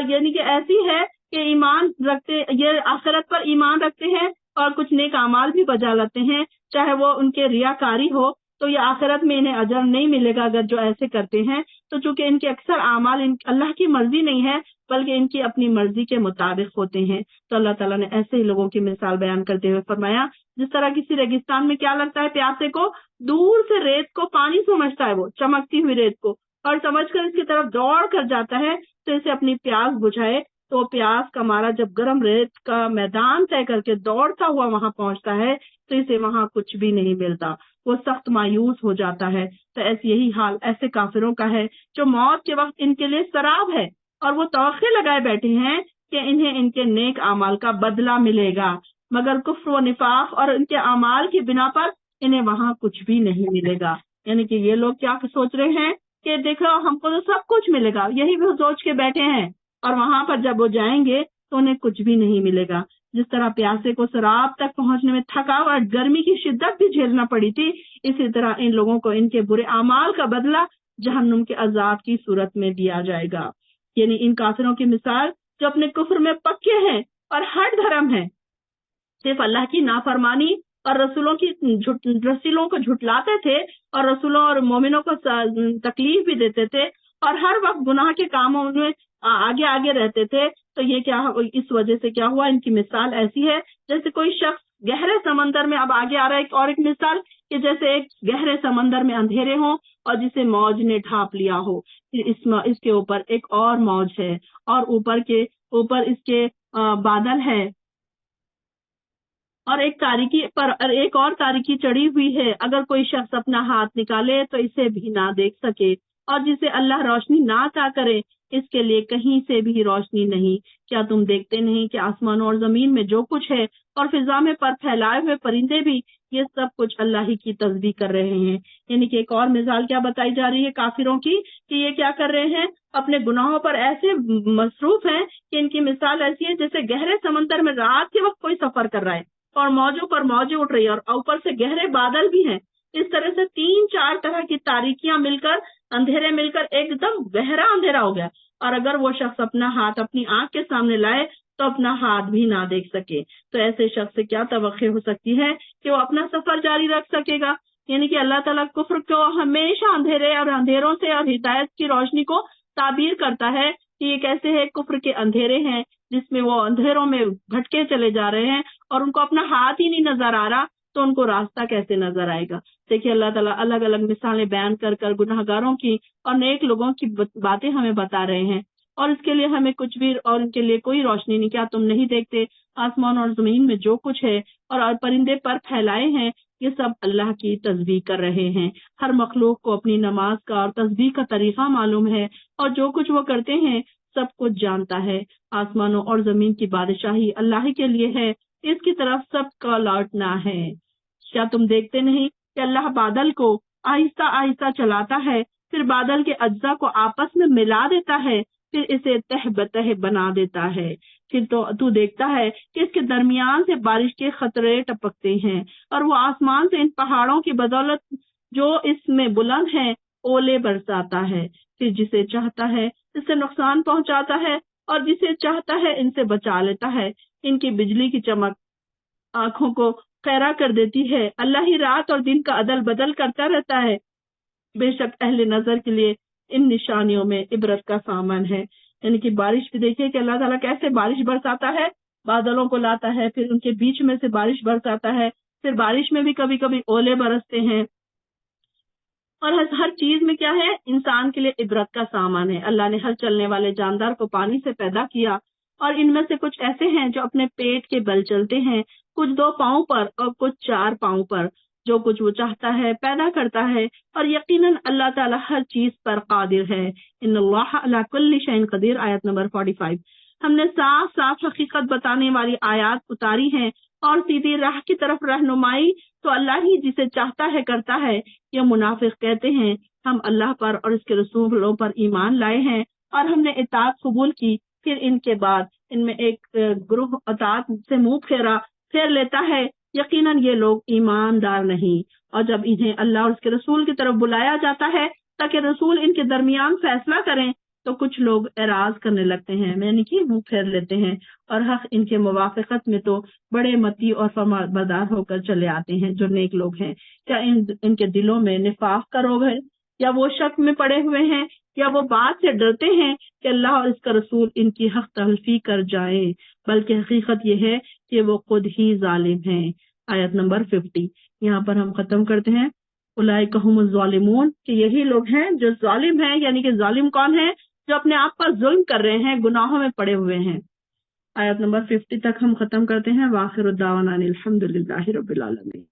یعنی کہ ایسی ہے کہ ایمان رکھتے، یہ آخرت پر ایمان رکھتے ہیں اور کچھ نیک اعمال بھی بجا لیتے ہیں، چاہے وہ ان کے ریاکاری ہو تو یہ آخرت میں انہیں اجر نہیں ملے گا اگر جو ایسے کرتے ہیں. تو چونکہ ان کے اکثر اعمال اللہ کی مرضی نہیں ہے بلکہ ان کی اپنی مرضی کے مطابق ہوتے ہیں. تو اللہ تعالیٰ نے ایسے ہی لوگوں کی مثال بیان کرتے ہوئے فرمایا جس طرح کسی ریگستان میں کیا لگتا ہے پیاسے کو, دور سے ریت کو پانی سمجھتا ہے, وہ چمکتی ہوئی ریت کو, اور سمجھ کر اس کی طرف دوڑ کر جاتا ہے تو اسے اپنی پیاس بجھائے. تو پیاس کا مارا جب گرم ریت کا میدان طے کر کے دوڑتا ہوا وہاں پہنچتا ہے تو اسے وہاں کچھ بھی نہیں ملتا, وہ سخت مایوس ہو جاتا ہے. تو ایسے یہی حال ایسے کافروں کا ہے جو موت کے وقت ان کے لیے سراب ہے اور وہ توقع لگائے بیٹھے ہیں کہ انہیں ان کے نیک اعمال کا بدلہ ملے گا, مگر کفر و نفاق اور ان کے اعمال کی بنا پر انہیں وہاں کچھ بھی نہیں ملے گا. یعنی کہ یہ لوگ کیا سوچ رہے ہیں کہ دیکھو ہم کو تو سب کچھ ملے گا, یہی بھی سوچ کے بیٹھے ہیں, اور وہاں پر جب وہ جائیں گے تو انہیں کچھ بھی نہیں ملے گا. جس طرح پیاسے کو سراب تک پہنچنے میں تھکاوٹ, گرمی کی شدت بھی جھیلنا پڑی تھی, اسی طرح ان لوگوں کو ان کے برے اعمال کا بدلہ جہنم کے عذاب کی صورت میں دیا جائے گا. یعنی ان کافروں کی مثال جو اپنے کفر میں پکے ہیں اور ہٹ دھرم ہیں, صرف اللہ کی نافرمانی اور رسولوں کو جھٹلاتے تھے اور رسولوں اور مومنوں کو تکلیف بھی دیتے تھے اور ہر وقت گناہ کے کاموں میں آگے آگے رہتے تھے. تو یہ کیا اس وجہ سے کیا ہوا, ان کی مثال ایسی ہے جیسے کوئی شخص گہرے سمندر میں, اب آگے آ رہا ہے اور ایک مثال کہ جیسے ایک گہرے سمندر میں اندھیرے ہوں اور جسے موج نے ڈھانپ لیا ہو, اس کے اوپر ایک اور موج ہے اور اوپر اس کے بادل ہے اور ایک اور تاریکی چڑھی ہوئی ہے. اگر کوئی شخص اپنا ہاتھ نکالے تو اسے بھی نہ دیکھ سکے, اور جسے اللہ روشنی نہ عطا کرے اس کے لیے کہیں سے بھی روشنی نہیں. کیا تم دیکھتے نہیں کہ آسمانوں اور زمین میں جو کچھ ہے اور فضا میں پر پھیلائے ہوئے پرندے بھی, یہ سب کچھ اللہ ہی کی تسبیح کر رہے ہیں. یعنی کہ ایک اور مثال کیا بتائی جا رہی ہے کافروں کی کہ یہ کیا کر رہے ہیں, اپنے گناہوں پر ایسے مصروف ہیں کہ ان کی مثال ایسی ہے جیسے گہرے سمندر میں رات کے وقت کوئی سفر کر رہا ہے اور موجوں پر موجیں اٹھ رہی ہے اور اوپر سے گہرے بادل بھی ہیں. اس طرح سے 3-4 طرح کی تاریکیاں مل کر, اندھیرے مل کر ایک دم گہرا اندھیرا ہو گیا, اور اگر وہ شخص اپنا ہاتھ اپنی آنکھ کے سامنے لائے تو اپنا ہاتھ بھی نہ دیکھ سکے. تو ایسے شخص سے کیا توقع ہو سکتی ہے کہ وہ اپنا سفر جاری رکھ سکے گا. یعنی کہ اللہ تعالیٰ کفر کو ہمیشہ اندھیرے اور اندھیروں سے اور ہدایت کی روشنی کو تعبیر کرتا ہے کہ یہ کیسے ہے, کفر کے اندھیرے ہیں جس میں وہ اندھیروں میں بھٹکے چلے جا رہے ہیں اور ان کو اپنا ہاتھ ہی نہیں نظر آ رہا, تو ان کو راستہ کیسے نظر آئے گا. دیکھیے اللہ تعالیٰ الگ الگ مثالیں بیان کر کر گناہگاروں کی اور نیک لوگوں کی باتیں ہمیں بتا رہے ہیں, اور اس کے لیے ہمیں کچھ بھی اور ان کے لیے کوئی روشنی نہیں. کیا تم نہیں دیکھتے آسمان اور زمین میں جو کچھ ہے اور پرندے پر پھیلائے ہیں, یہ سب اللہ کی تسبیح کر رہے ہیں. ہر مخلوق کو اپنی نماز کا اور تسبیح کا طریقہ معلوم ہے اور جو کچھ وہ کرتے ہیں سب کچھ جانتا ہے. آسمانوں اور زمین کی بادشاہی اللہ ہی کے لیے ہے, اس کی طرف سب کا لوٹنا ہے. کیا تم دیکھتے نہیں کہ اللہ بادل کو آہستہ آہستہ چلاتا ہے, پھر بادل کے اجزاء کو آپس میں ملا دیتا ہے, پھر اسے تہ بتہ بنا دیتا ہے. پھر تو دیکھتا ہے کہ اس کے درمیان سے بارش کے خطرے ٹپکتے ہیں, اور وہ آسمان سے ان پہاڑوں کی بدولت جو اس میں بلند ہیں اولے برساتا ہے. پھر جسے چاہتا ہے اس سے نقصان پہنچاتا ہے اور جسے چاہتا ہے ان سے بچا لیتا ہے. ان کی بجلی کی چمک آنکھوں کو خیرہ کر دیتی ہے. اللہ ہی رات اور دن کا عدل بدل کرتا رہتا ہے. بے شک اہل نظر کے لیے ان نشانیوں میں عبرت کا سامان ہے. یعنی کہ بارش بھی دیکھیے کہ اللہ تعالیٰ کیسے بارش برساتا ہے, بادلوں کو لاتا ہے, پھر ان کے بیچ میں سے بارش برساتا ہے, پھر بارش میں بھی کبھی کبھی اولے برستے ہیں, اور ہر چیز میں کیا ہے انسان کے لیے عبرت کا سامان ہے. اللہ نے ہر چلنے والے جاندار کو پانی سے پیدا کیا, اور ان میں سے کچھ ایسے ہیں جو اپنے پیٹ کے بل چلتے ہیں, کچھ 2 پاؤں پر اور کچھ 4 پاؤں پر. جو کچھ وہ چاہتا ہے پیدا کرتا ہے, اور یقیناً اللہ تعالیٰ ہر چیز پر قادر ہے. ان اللہ علی کل شیء قدیر, آیت نمبر 45. ہم نے صاف صاف حقیقت بتانے والی آیات اتاری ہیں اور سیدھی راہ کی طرف رہنمائی تو اللہ ہی جسے چاہتا ہے کرتا ہے. یہ منافق کہتے ہیں ہم اللہ پر اور اس کے رسولوں پر ایمان لائے ہیں اور ہم نے اطاعت قبول کی, پھر ان کے بعد ان میں ایک گروہ اطاعت سے منہ پھیر لیتا ہے. یقیناً یہ لوگ ایماندار نہیں. اور جب انہیں اللہ اور اس کے رسول کی طرف بلایا جاتا ہے تاکہ رسول ان کے درمیان فیصلہ کریں تو کچھ لوگ اعراض کرنے لگتے ہیں، یعنی کہ منہ پھیر لیتے ہیں، اور حق ان کے موافقت میں تو بڑے متی اور فرمانبردار ہو کر چلے آتے ہیں جو نیک لوگ ہیں۔ کیا ان کے دلوں میں نفاق کا روگ ہے، یا وہ شک میں پڑے ہوئے ہیں، یا وہ بات سے ڈرتے ہیں کہ اللہ اور اس کا رسول ان کی حق تلفی کر جائیں، بلکہ حقیقت یہ ہے کہ وہ خود ہی ظالم ہیں۔ آیت نمبر 50 یہاں پر ہم ختم کرتے ہیں۔ اولئک هم الظالمون، کہ یہی لوگ ہیں جو ظالم ہیں، یعنی کہ ظالم کون ہے؟ جو اپنے آپ پر ظلم کر رہے ہیں، گناہوں میں پڑے ہوئے ہیں۔ آیت نمبر 50 تک ہم ختم کرتے ہیں۔ وآخر الدعوانا الحمد للہ رب العالمین۔